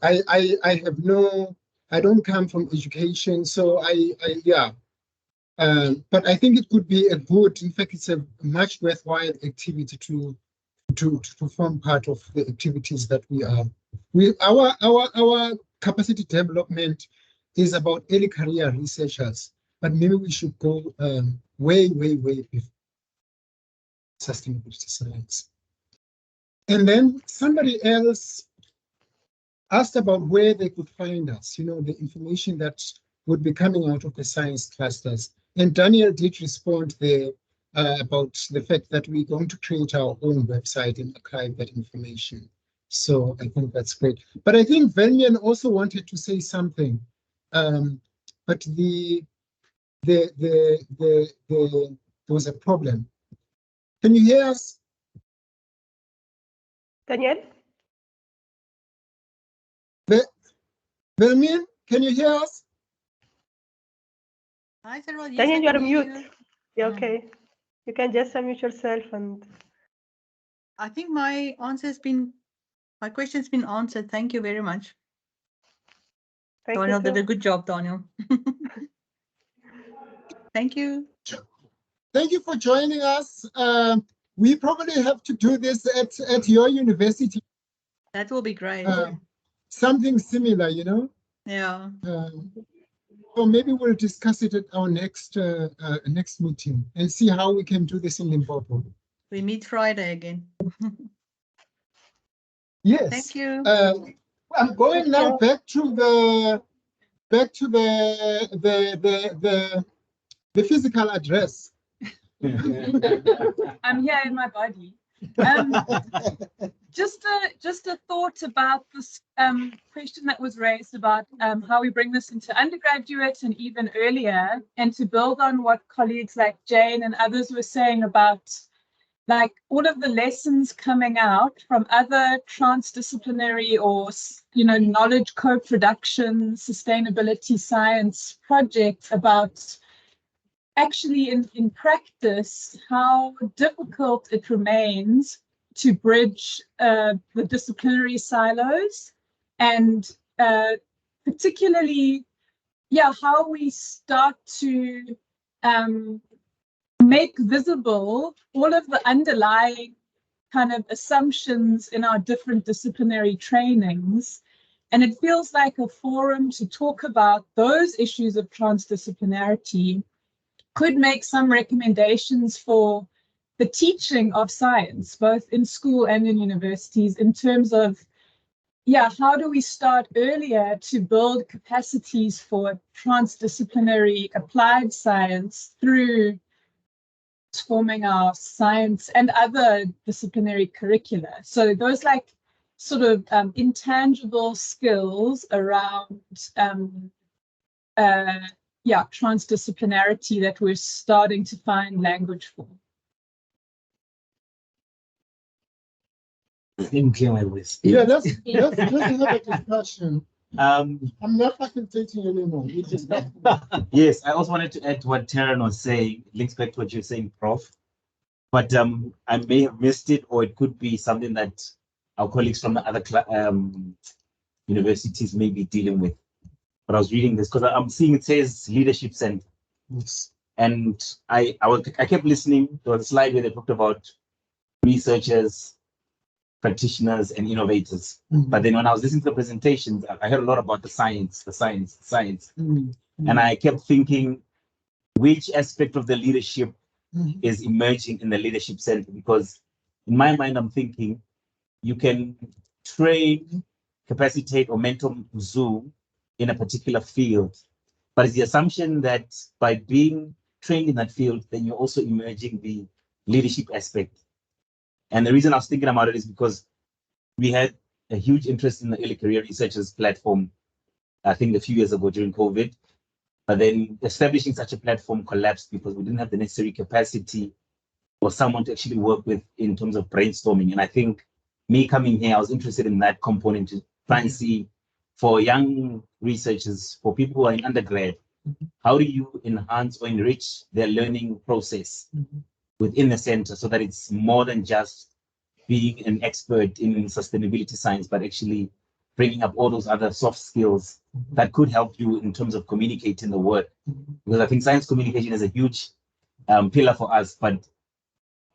I have I don't come from education, so yeah. But I think it could be a good, in fact, it's a much worthwhile activity to form part of the activities that we are. Our capacity development is about early career researchers, but maybe we should go way before sustainability science. And then somebody else asked about where they could find us, the information that would be coming out of the science clusters. And Daniel did respond there about the fact that we're going to create our own website and archive that information. So I think that's great. But I think Velmian also wanted to say something. But there was a problem. Can you hear us? Daniel? Velmian, can you hear us? Hi, Cyril. Yes, Daniel, I you are can hear mute. you. Yeah, okay. You can just unmute yourself and. I think my question's been answered. Thank you very much. Daniel did a good job, Daniel. Thank you. Thank you for joining us. We probably have to do this at your university. That will be great. Something similar, Yeah. So maybe we'll discuss it at our next meeting and see how we can do this in Limpopo. We meet Friday again. Yes. Thank you. I'm going now back to the physical address. I'm here in my body. Just a thought about this question that was raised about how we bring this into undergraduate and even earlier, and to build on what colleagues like Jane and others were saying about like all of the lessons coming out from other transdisciplinary or, you know, knowledge co-production, sustainability science projects about actually in practice, how difficult it remains to bridge the disciplinary silos, and particularly, yeah, how we start to make visible all of the underlying kind of assumptions in our different disciplinary trainings. And it feels like a forum to talk about those issues of transdisciplinarity could make some recommendations for the teaching of science, both in school and in universities, in terms of, yeah, how do we start earlier to build capacities for transdisciplinary applied science through transforming our science and other disciplinary curricula. So those like sort of intangible skills around yeah, transdisciplinarity that we're starting to find language for. Yeah, let's have a discussion. I'm not facilitating anymore. We just Yes, I also wanted to add to what Taryn was saying. It links back to what you're saying, Prof. But I may have missed it, or it could be something that our colleagues from the other universities may be dealing with. But I was reading this because I'm seeing it says leadership center. Yes. And I kept listening. There was a slide where they talked about researchers, practitioners, and innovators. But then when I was listening to the presentations, I heard a lot about the science. And I kept thinking, which aspect of the leadership is emerging in the leadership center? Because in my mind, I'm thinking you can train, capacitate, or mentor Zoom in a particular field. But it's the assumption that by being trained in that field, then you're also emerging the leadership aspect. And the reason I was thinking about it is because we had a huge interest in the early career researchers platform, I think a few years ago during COVID. But then establishing such a platform collapsed because we didn't have the necessary capacity or someone to actually work with in terms of brainstorming. And I think me coming here, I was interested in that component to try and see for young researchers, for people who are in undergrad, how do you enhance or enrich their learning process within the center so that it's more than just being an expert in sustainability science, but actually bringing up all those other soft skills that could help you in terms of communicating the work. Because I think science communication is a huge pillar for us, but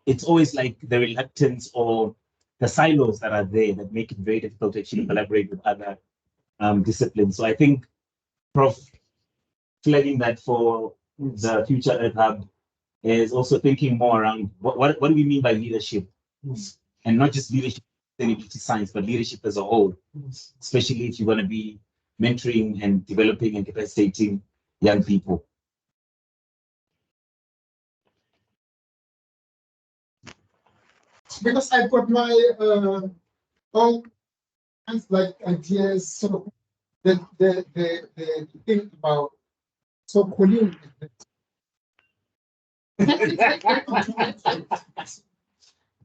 it's always like the reluctance or the silos that are there that make it very difficult to actually collaborate with other disciplines. So I think, Prof, flagging that for the Future Earth Hub is also thinking more around what do we mean by leadership? And not just leadership in sustainability science, but leadership as a whole, especially if you're going to be mentoring and developing and capacitating young people. Because I've got my own like ideas, so the thing about Colleen.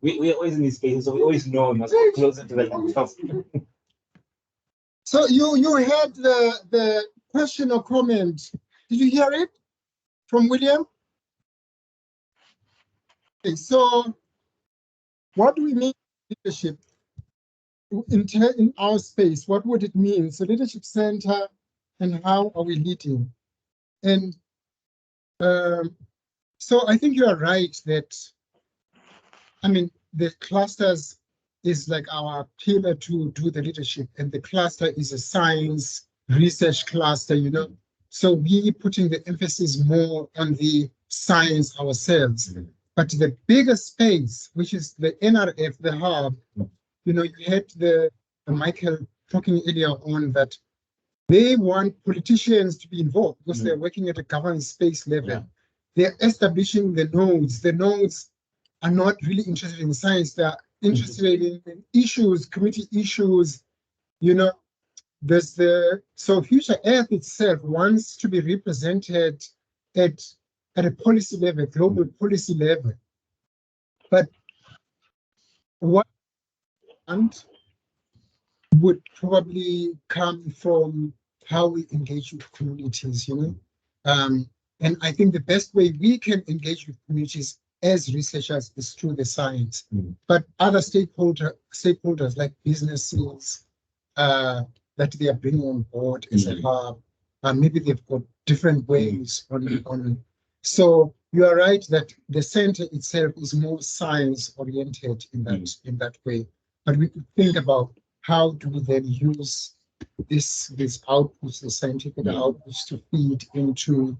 We're always in these spaces, so we always know we must be closer to the So you had the question or comment. Did you hear it from William? Okay, so what do we mean by leadership in our space? What would it mean? So leadership center, and how are we leading? And so I think you are right that, I mean, the clusters is like our pillar to do the leadership, and the cluster is a science research cluster, you know. So we putting the emphasis more on the science ourselves. But the bigger space, which is the NRF, the hub, you know, you had the Michael talking earlier on that they want politicians to be involved because they're working at a governance space level. They're establishing the nodes. The nodes are not really interested in science. They're interested in issues, community issues, you know. There's so Future Earth itself wants to be represented at a policy level, global policy level. But what and would probably come from how we engage with communities, you know. And I think the best way we can engage with communities as researchers is through the science. But other stakeholders like businesses that they are bringing on board as a hub, maybe they've got different ways on. So you are right that the center itself is more science oriented in that way. But we could think about how do we then use these outputs, the scientific outputs, to feed into.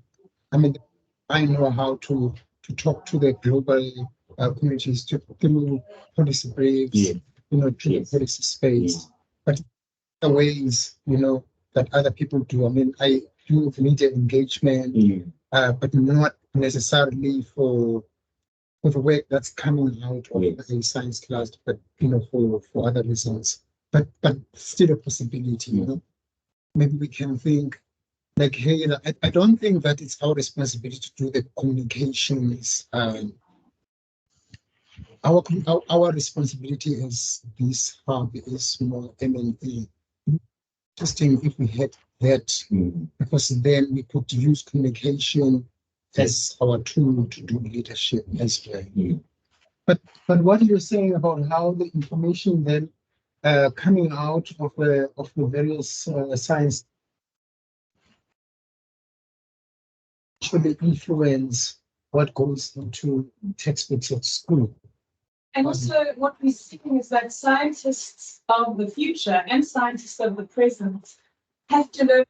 I mean, I know how to talk to the global communities, through policy briefs, you know, to the policy space, but the ways, you know, that other people do. I mean, I do media engagement, but not necessarily for the work that's coming out of a science class, but you know, for other reasons. But still a possibility, you know. Maybe we can think like, hey, I don't think that it's our responsibility to do the communications. Our responsibility as this hub is more M&E. Interesting if we had that, because then we could use communication as our tool to do leadership as well. But what you're saying about how the information then coming out of the various science should influence what goes into textbooks at school. And also what we're seeing is that scientists of the future and scientists of the present have to learn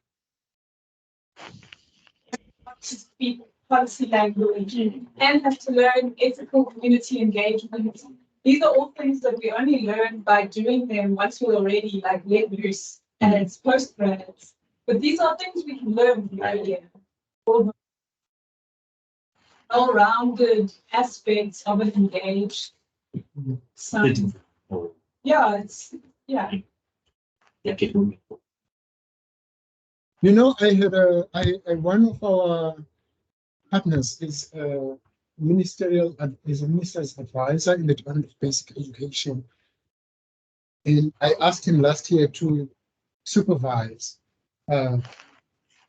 to speak policy language and have to learn ethical community engagement. These are all things that we only learn by doing them once we're already like let loose and it's postgrads. But these are things we can learn from earlier. All the well-rounded aspects of an engaged science. Yeah, it's You know, I had one of our partners is a minister's advisor in the Department of Basic Education. And I asked him last year to supervise.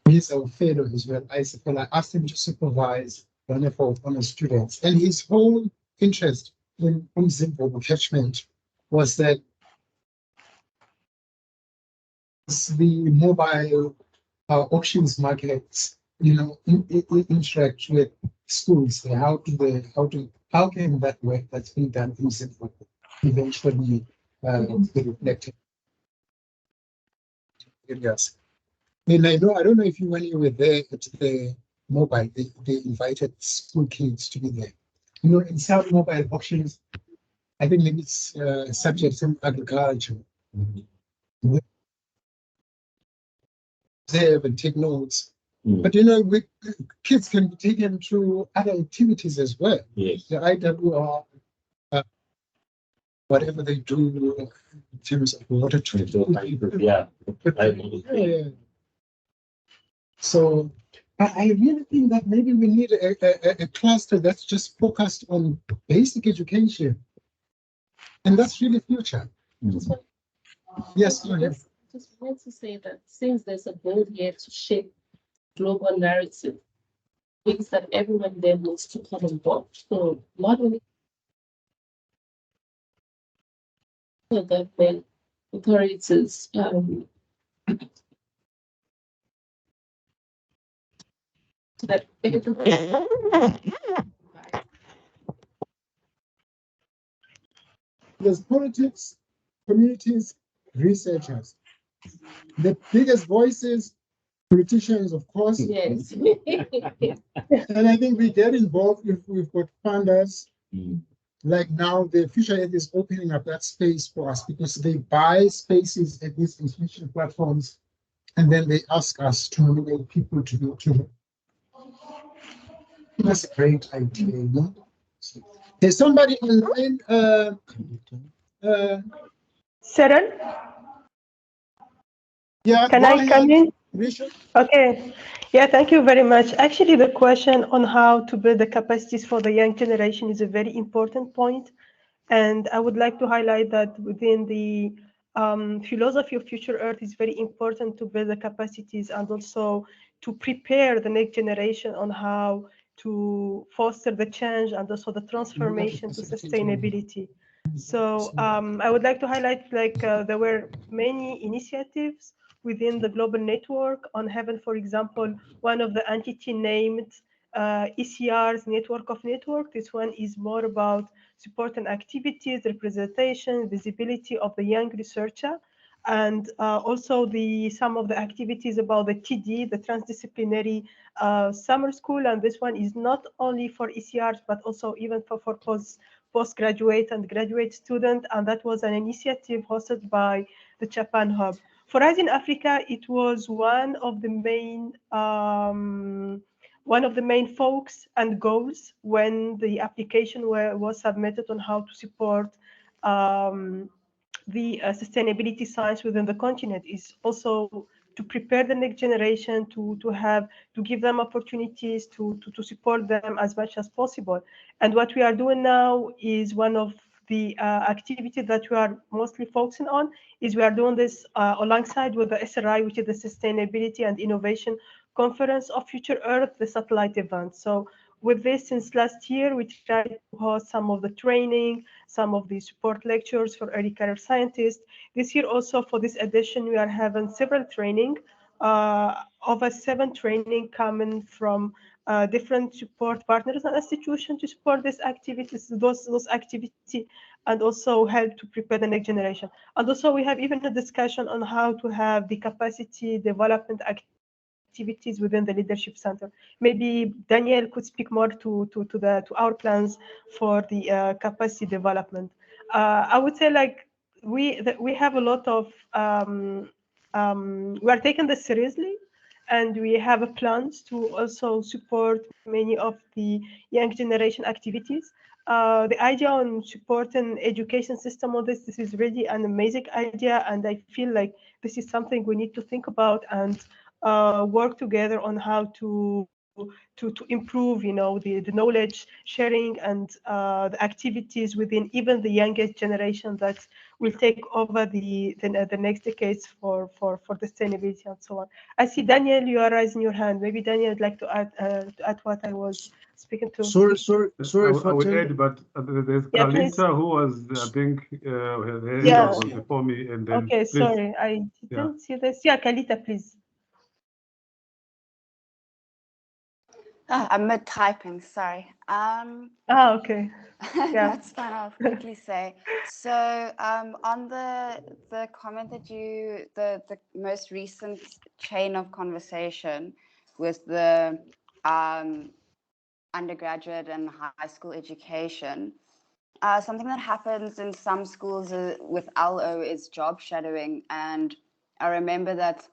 He's a fellow as well. I asked him to supervise one of our honor students. And his whole interest in Zimbabwe catchment was that the mobile auctions markets, you know, interact with schools. How can that work that's being done in Zimbabwe eventually be reflected in areas? And I don't know if when you were there at the mobile, they invited school kids to be there. You know, in some mobile auctions, I think maybe it's subjects in agriculture. Observe and take notes. But you know, kids can be taken to other activities as well. Yes. The IWR, whatever they do in terms of water treatment. Yeah. So I really think that maybe we need a cluster that's just focused on basic education. And that's really future. Yes, go ahead. Just want to say that since there's a goal here to shape global narrative, means that everyone there needs to come on board. So not only the government authorities, that there's politics, communities, researchers. The biggest voices, politicians, of course. Yes. And I think we get involved if we've got funders. Like now, the Future Ed is opening up that space for us because they buy spaces at these institutional platforms, and then they ask us to nominate people to do to. That's a great idea, you know? There's somebody online. Sharon? Yeah. Can I come in? Okay. Yeah, thank you very much. Actually, the question on how to build the capacities for the young generation is a very important point. And I would like to highlight that within the philosophy of Future Earth, is very important to build the capacities and also to prepare the next generation on how to foster the change and also the transformation to sustainability. So I would like to highlight, like there were many initiatives within the global network on Heaven, for example. One of the entity named ECR's network of network. This one is more about supporting activities, representation, visibility of the young researcher, and also some of the activities about the TD, the transdisciplinary summer school. And this one is not only for ECRs, but also even for postgraduate and graduate student. And that was an initiative hosted by the Japan Hub. For us in Africa, it was one of the main focus and goals when the application was submitted on how to support the sustainability science within the continent, is also to prepare the next generation to give them opportunities to support them as much as possible. And what we are doing now is one of the activities that we are mostly focusing on is we are doing this alongside with the SRI, which is the Sustainability and Innovation Conference of Future Earth, the satellite event. So with this, since last year, we tried to host some of the training, some of the support lectures for early career scientists. This year also, for this edition, we are having several training, over 7 training coming from different support partners and institutions to support these activities, those activities, and also help to prepare the next generation. And also we have even a discussion on how to have the capacity development activities within the leadership center. Maybe Daniel could speak more to our plans for the capacity development. I would say, like, we have a lot of we are taking this seriously, and we have plans to also support many of the young generation activities. The idea on supporting education system on this is really an amazing idea, and I feel like this is something we need to think about and work together on how to improve, the knowledge sharing and the activities within even the youngest generation that will take over the next decades for sustainability and so on. I see Daniel, you are raising your hand. Maybe Daniel would like to add what I was speaking to. Sorry, I would add, but there's Kalita who was, I think, her hand was before me, and then. Okay, please. sorry, I didn't see this. Yeah, Kalita, please. I'm mid typing, sorry. Okay. Yeah. That's fine, I'll quickly say. So on the comment that the most recent chain of conversation with the undergraduate and high school education, something that happens in some schools with LO is job shadowing. And I remember that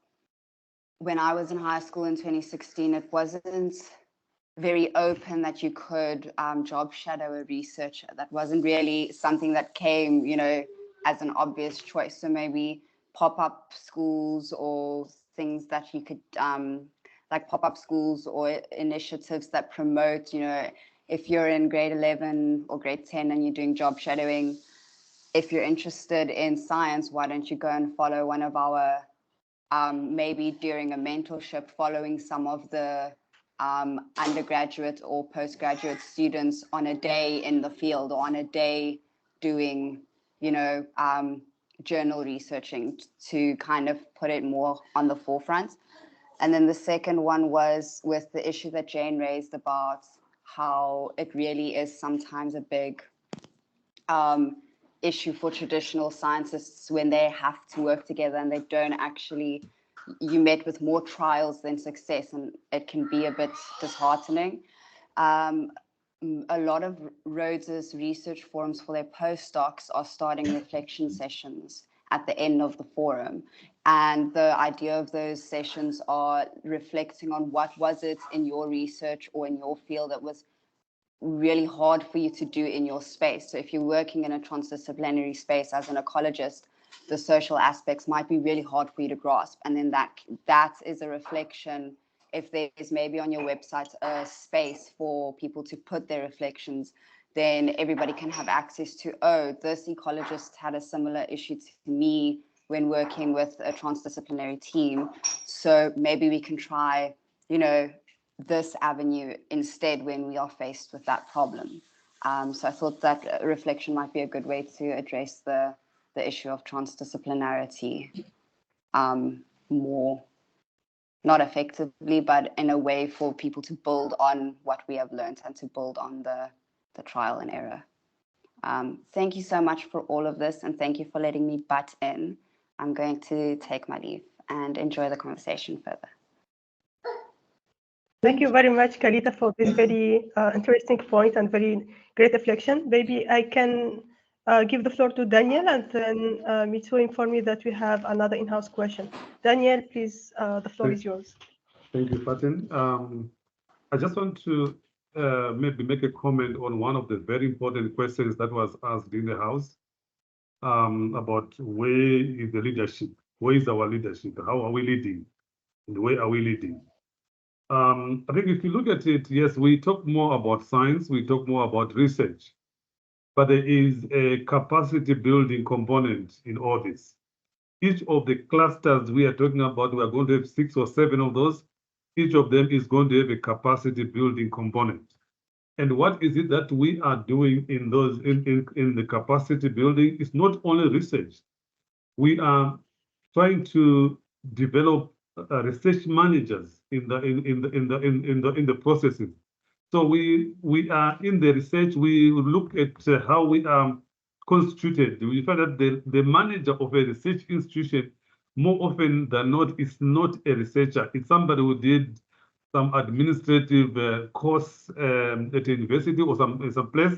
when I was in high school in 2016, it wasn't very open that you could job shadow a researcher. That wasn't really something that came, as an obvious choice. So maybe pop-up schools or things that you could, like pop-up schools or initiatives that promote, if you're in grade 11 or grade 10 and you're doing job shadowing, if you're interested in science, why don't you go and follow one of our, maybe during a mentorship, following some of the undergraduate or postgraduate students on a day in the field or on a day doing, journal researching, to kind of put it more on the forefront. And then the second one was with the issue that Jane raised about how it really is sometimes a big issue for traditional scientists when they have to work together and they don't actually, you met with more trials than success, and it can be a bit disheartening. A lot of Rhodes's research forums for their postdocs are starting reflection sessions at the end of the forum. And the idea of those sessions are reflecting on what was it in your research or in your field that was really hard for you to do in your space. So if you're working in a transdisciplinary space as an ecologist, the social aspects might be really hard for you to grasp. And then that is a reflection. If there's maybe on your website a space for people to put their reflections, then everybody can have access to, oh, this ecologist had a similar issue to me when working with a transdisciplinary team. So maybe we can try, you know, this avenue instead when we are faced with that problem. So I thought that reflection might be a good way to address the issue of transdisciplinarity more, not effectively, but in a way for people to build on what we have learned and to build on the trial and error. Thank you so much for all of this, and thank you for letting me butt in. I'm going to take my leave and enjoy the conversation further. Thank you very much, Kalita, for this very interesting point and very great reflection. Maybe I can give the floor to Daniel, and then Mitsu inform me that we have another in-house question. Daniel, please, the floor is yours. Thank you, Fatin. I just want to maybe make a comment on one of the very important questions that was asked in the House about where is the leadership? Where is our leadership? How are we leading? And where are we leading? I think if you look at it, yes, we talk more about science, we talk more about research, but there is a capacity building component in all this. Each of the clusters we are talking about, we are going to have 6 or 7 of those. Each of them is going to have a capacity building component. And what is it that we are doing in those in the capacity building? It's not only research. We are trying to develop research managers in the processes. So we are in the research. We look at how we are constituted. We find that the manager of a research institution, more often than not, is not a researcher. It's somebody who did some administrative course at a university or some place,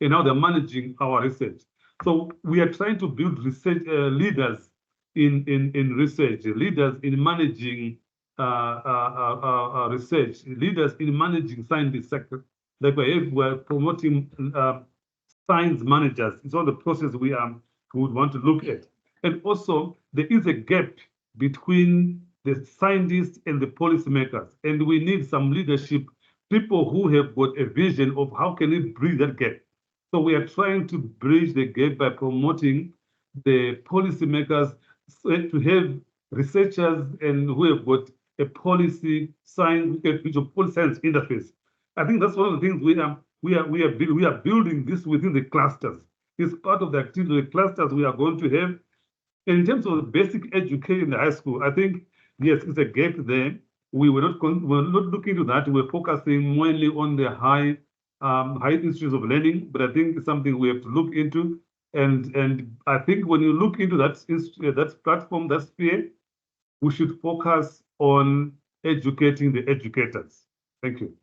and now they're managing our research. So we are trying to build research leaders in research, leaders in managing research, leaders in managing science sector. Like we're promoting science managers. It's all the process we would want to look at. And also, there is a gap between the scientists and the policymakers, and we need some leadership, people who have got a vision of how can we bridge that gap. So we are trying to bridge the gap by promoting the policymakers to have researchers and who have got a policy science, policy science interface. I think that's one of the things we are building this within the clusters. It's part of the activity of the clusters we are going to have. And in terms of the basic education in the high school, I think yes, it's a gap there. We're not looking into that. We're focusing mainly on the high institutes of learning, but I think it's something we have to look into. And I think when you look into that platform, that sphere, we should focus on educating the educators. Thank you.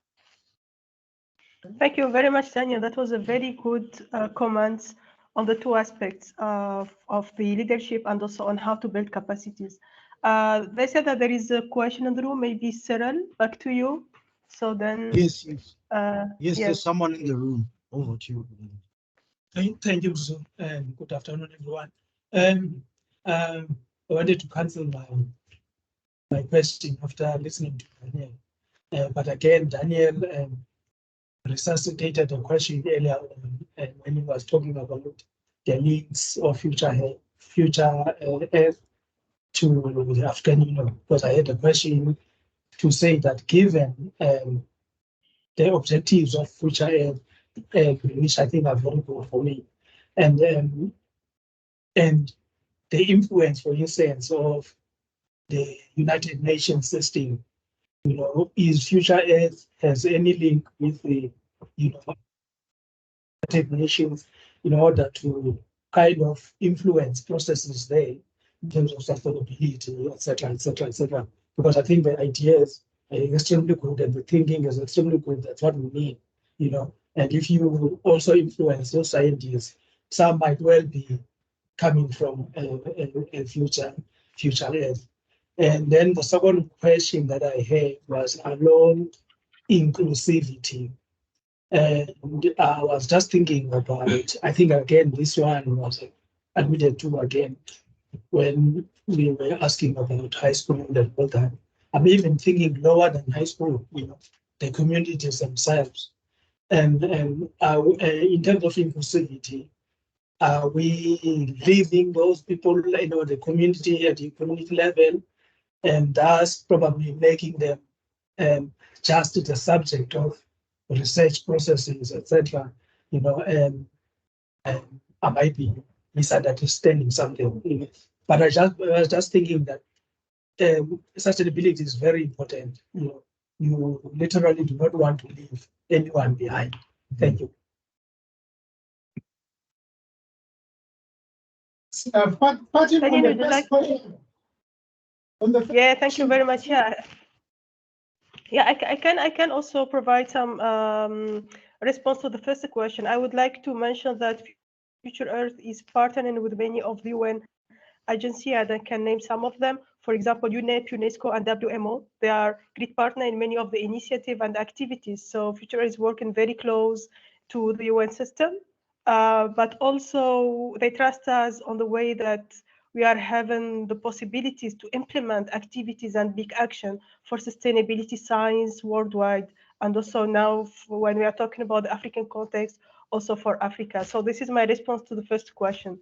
Thank you very much, Daniel. That was a very good comment on the 2 aspects of the leadership and also on how to build capacities. They said that there is a question in the room. Maybe Cyril, back to you. So then. Yes. Yes, there's someone in the room. Over to you. Thank you, Mzu, and good afternoon, everyone. I wanted to cancel my question after listening to Daniel. But again, Daniel resuscitated a question earlier on when he was talking about the links of future Earth to the African Union. Because I had a question to say that given the objectives of future Earth, which I think are very good for me, and the influence, for instance, of the United Nations system, is future Earth has any link with the United Nations in order to kind of influence processes there in terms of sustainability, etc., etc., etc. Because I think the ideas are extremely good and the thinking is extremely good. That's what we need, And if you also influence those scientists, some might well be coming from a future Earth. And then the second question that I had was along inclusivity. And I was just thinking about it. I think, again, this one was admitted to again when we were asking about high school and all that. I'm even thinking lower than high school, the communities themselves. And in terms of inclusivity, are we leaving those people, the community at the community level, and thus probably making them just the subject of research processes, etc. I might be misunderstanding something, but I was just thinking that sustainability is very important. You literally do not want to leave anyone behind. Thank you. Yeah, thank you very much. Yeah, I can also provide some response to the first question. I would like to mention that Future Earth is partnering with many of the UN agencies, and I can name some of them. For example, UNEP, UNESCO, and WMO. They are great partner in many of the initiatives and activities. So Future Earth is working very close to the UN system, but also they trust us on the way that we are having the possibilities to implement activities and big action for sustainability science worldwide. And also now when we are talking about the African context, also for Africa. So this is my response to the first question.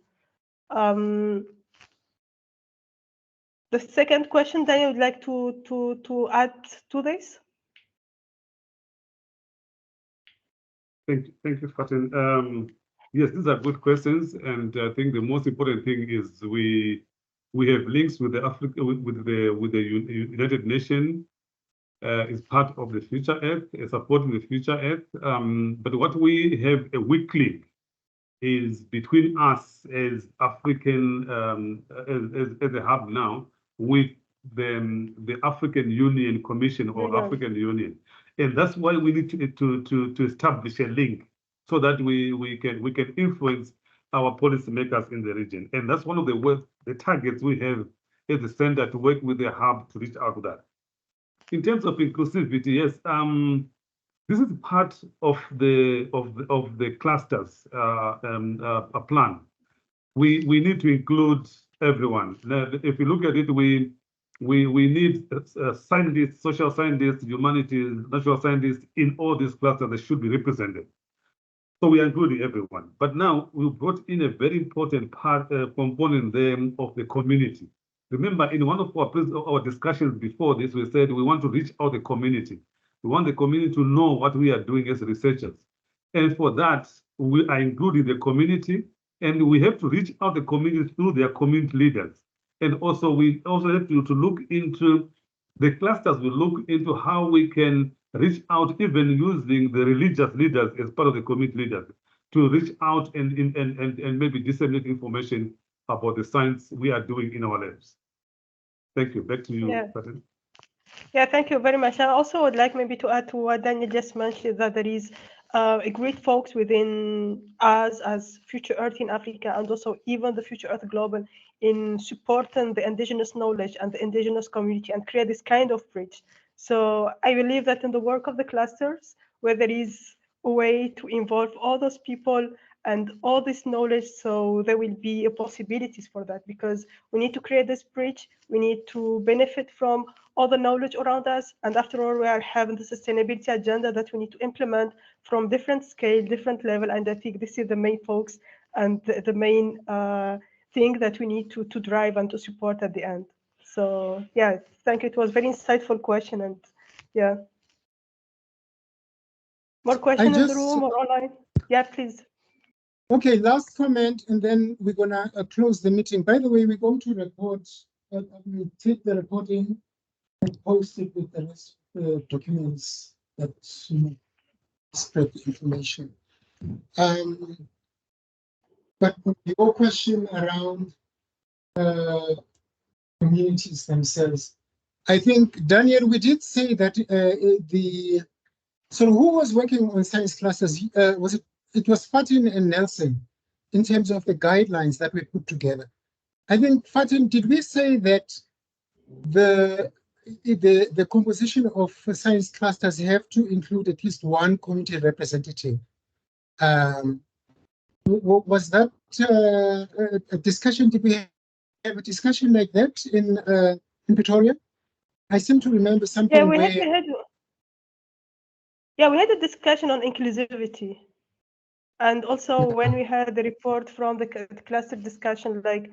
The second question, Daniel, would like to add to this? Thank you, Fatin. Yes, these are good questions, and I think the most important thing is we have links with the United Nations is part of the Future Earth, supporting the Future Earth. But what we have a weak link is between us as African as a hub now with the African Union Commission or African Union, and that's why we need to establish a link so that we can influence our policymakers in the region, and that's one of the targets we have as the center to work with the hub to reach out to that. In terms of inclusivity, yes, this is part of the clusters plan. We need to include everyone. Now, if you look at it, we need scientists, social scientists, humanities, natural scientists in all these clusters that should be represented. So we are including everyone. But now we brought in a very important part component there of the community. Remember, in one of our discussions before this, we said we want to reach out the community. We want the community to know what we are doing as researchers. And for that, we are including the community, and we have to reach out the community through their community leaders. And also, we also have to look into the clusters. We look into how we can reach out, even using the religious leaders as part of the community leaders, to reach out and maybe disseminate information about the science we are doing in our labs. Thank you. Back to you, Fatin. Yeah, thank you very much. I also would like maybe to add to what Daniel just mentioned, that there is a great focus within us as Future Earth in Africa, and also even the Future Earth Global, in supporting the indigenous knowledge and the indigenous community and create this kind of bridge. So I believe that in the work of the clusters, where there is a way to involve all those people and all this knowledge, so there will be possibilities for that, because we need to create this bridge. We need to benefit from all the knowledge around us. And after all, we are having the sustainability agenda that we need to implement from different scale, different level. And I think this is the main focus and the main thing that we need to drive and to support at the end. So yeah, thank you. It was very insightful question. And yeah. More questions in the room or online? Yeah, please. Okay, last comment, and then we're gonna close the meeting. By the way, we're going to record, we take the recording and post it with the rest of the documents that spread the information. But your question around communities themselves, I think, Daniel, we did say that so who was working on science classes? It was Fatin and Nelson in terms of the guidelines that we put together. I think, Fatin, did we say that the composition of science clusters have to include at least one community representative? Was that a discussion? Did we have a discussion like that in Pretoria? I seem to remember something. Yeah, we had Yeah, we had a discussion on inclusivity. And also when we had the report from the cluster discussion, like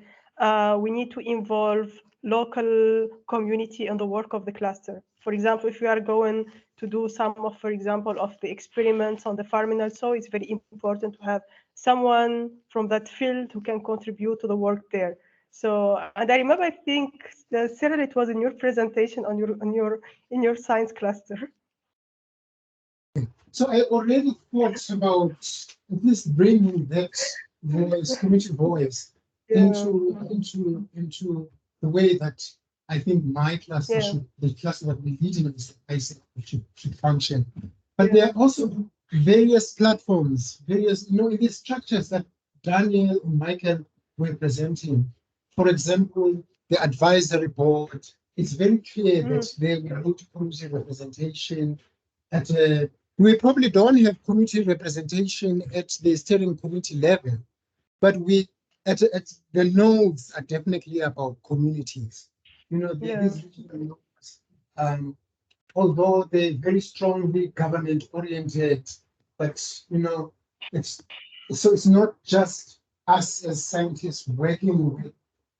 we need to involve local community in the work of the cluster. For example, if we are going to do some of, for example, of the experiments on the farminal soil, it's very important to have someone from that field who can contribute to the work there. So, and I remember, I think, Cyril, it was in your presentation on in your science cluster. So I already thought about at least bringing that voice, community voice, into the way that I think my cluster should, the cluster that we lead in should function. But there are also various platforms, various, in these structures that Daniel and Michael were presenting. For example, the advisory board. It's very clear that there will need community representation at we probably don't have community representation at the steering committee level, but we at the nodes are definitely about communities. These nodes, although they're very strongly government oriented, but it's not just us as scientists working with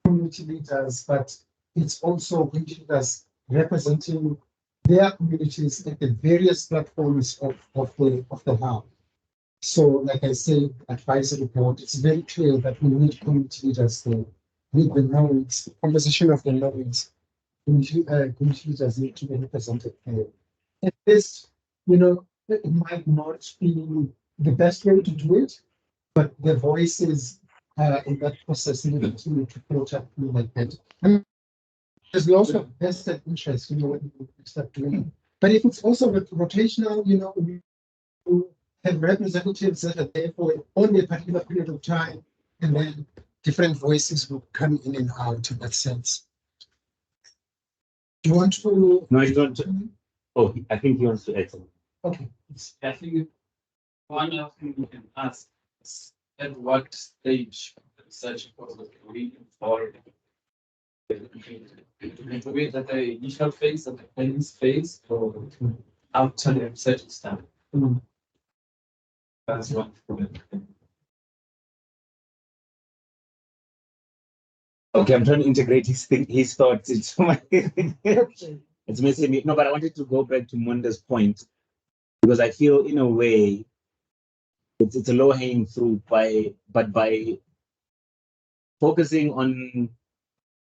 community leaders, but it's also community leaders representing their communities at the various platforms of the hub. So, like I say, advisory board, it's very clear that we need community leaders there. With the nodes, conversation of the nodes, community leaders need to be represented there. At this, it might not be the best way to do it, but the voices in that process need to filter through like that. There's lots of vested interest, when you start doing it. But if it's also rotational, we have representatives that are there for only a particular period of time, and then different voices will come in and out in that sense. Do you want to? No, I don't. Oh, I think he wants to add something. Okay. I think one of thing we can ask is at what stage the research process are we involved? Wait at the initial phase, at the planning phase, or after the research is done. That's one problem. Okay, I'm trying to integrate his thoughts into my. It's missing me. No, but I wanted to go back to Munda's point because I feel, in a way, it's a low-hanging fruit but by focusing on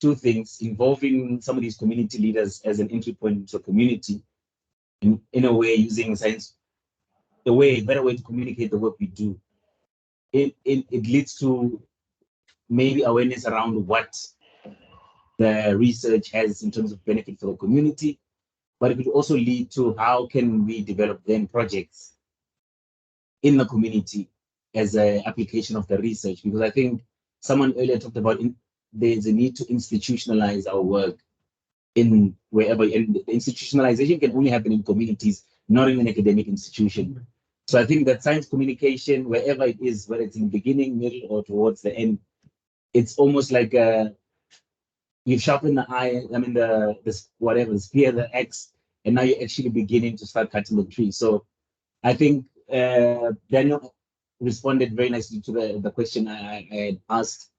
two things, involving some of these community leaders as an entry point into a community, and in a way using science, a better way to communicate the work we do. It leads to maybe awareness around what the research has in terms of benefit for the community, but it could also lead to how can we develop then projects in the community as an application of the research, because I think someone earlier talked about there's a need to institutionalize our work in wherever, and the institutionalization can only happen in communities, not in an academic institution. So I think that science communication, wherever it is, whether it's in the beginning, middle, or towards the end, it's almost like you've sharpened the eye, the spear, the axe, and now you're actually beginning to start cutting the tree. So I think Daniel responded very nicely to the question I had asked.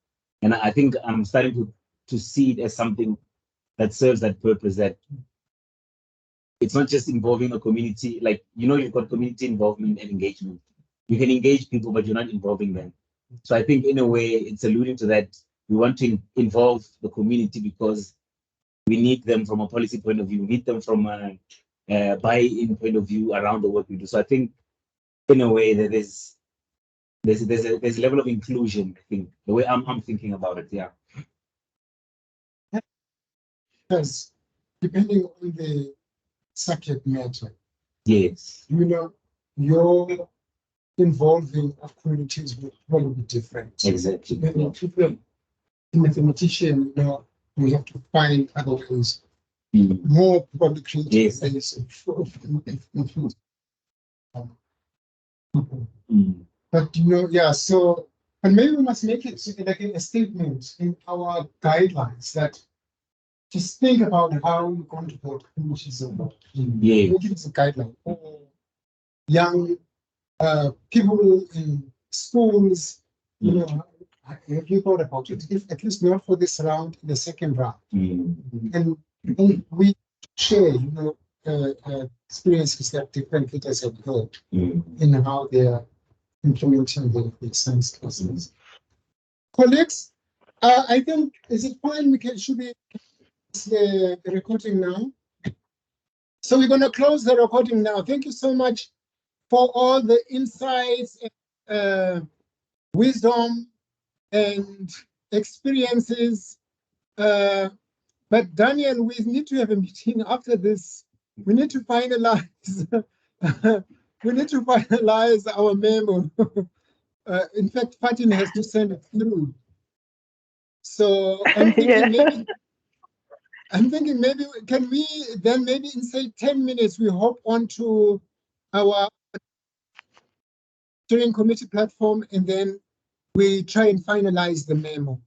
And I think I'm starting to see it as something that serves that purpose, that it's not just involving a community, like, you've got community involvement and engagement. You can engage people, but you're not involving them. So I think in a way it's alluding to that. We want to involve the community because we need them from a policy point of view, we need them from a buy-in point of view around the work we do. So I think in a way that there's a level of inclusion, I think, the way I'm thinking about it, yeah. Yes, depending on the subject matter. Yes. Your involving of communities will probably be different. Exactly. If you're a mathematician, we have to find other ways, more probably creative ways of include people. But so, and maybe we must make it like a statement in our guidelines that just think about how you're going to put communities involved. Make it as a guideline. young people in schools, you know, have you thought about it? If at least not for this round, the second round, and we share, you know, experiences that different leaders have had in how they are implementing the science classes. Colleagues, I think, is it fine? Should we the recording now? So we're going to close the recording now. Thank you so much for all the insights, wisdom, and experiences. But Daniel, we need to have a meeting after this. We need to finalize. We need to finalize our memo. In fact, Fatin has to send it through. So I'm thinking maybe. I'm thinking maybe can we then maybe in say 10 minutes we hop onto our steering committee platform and then we try and finalize the memo.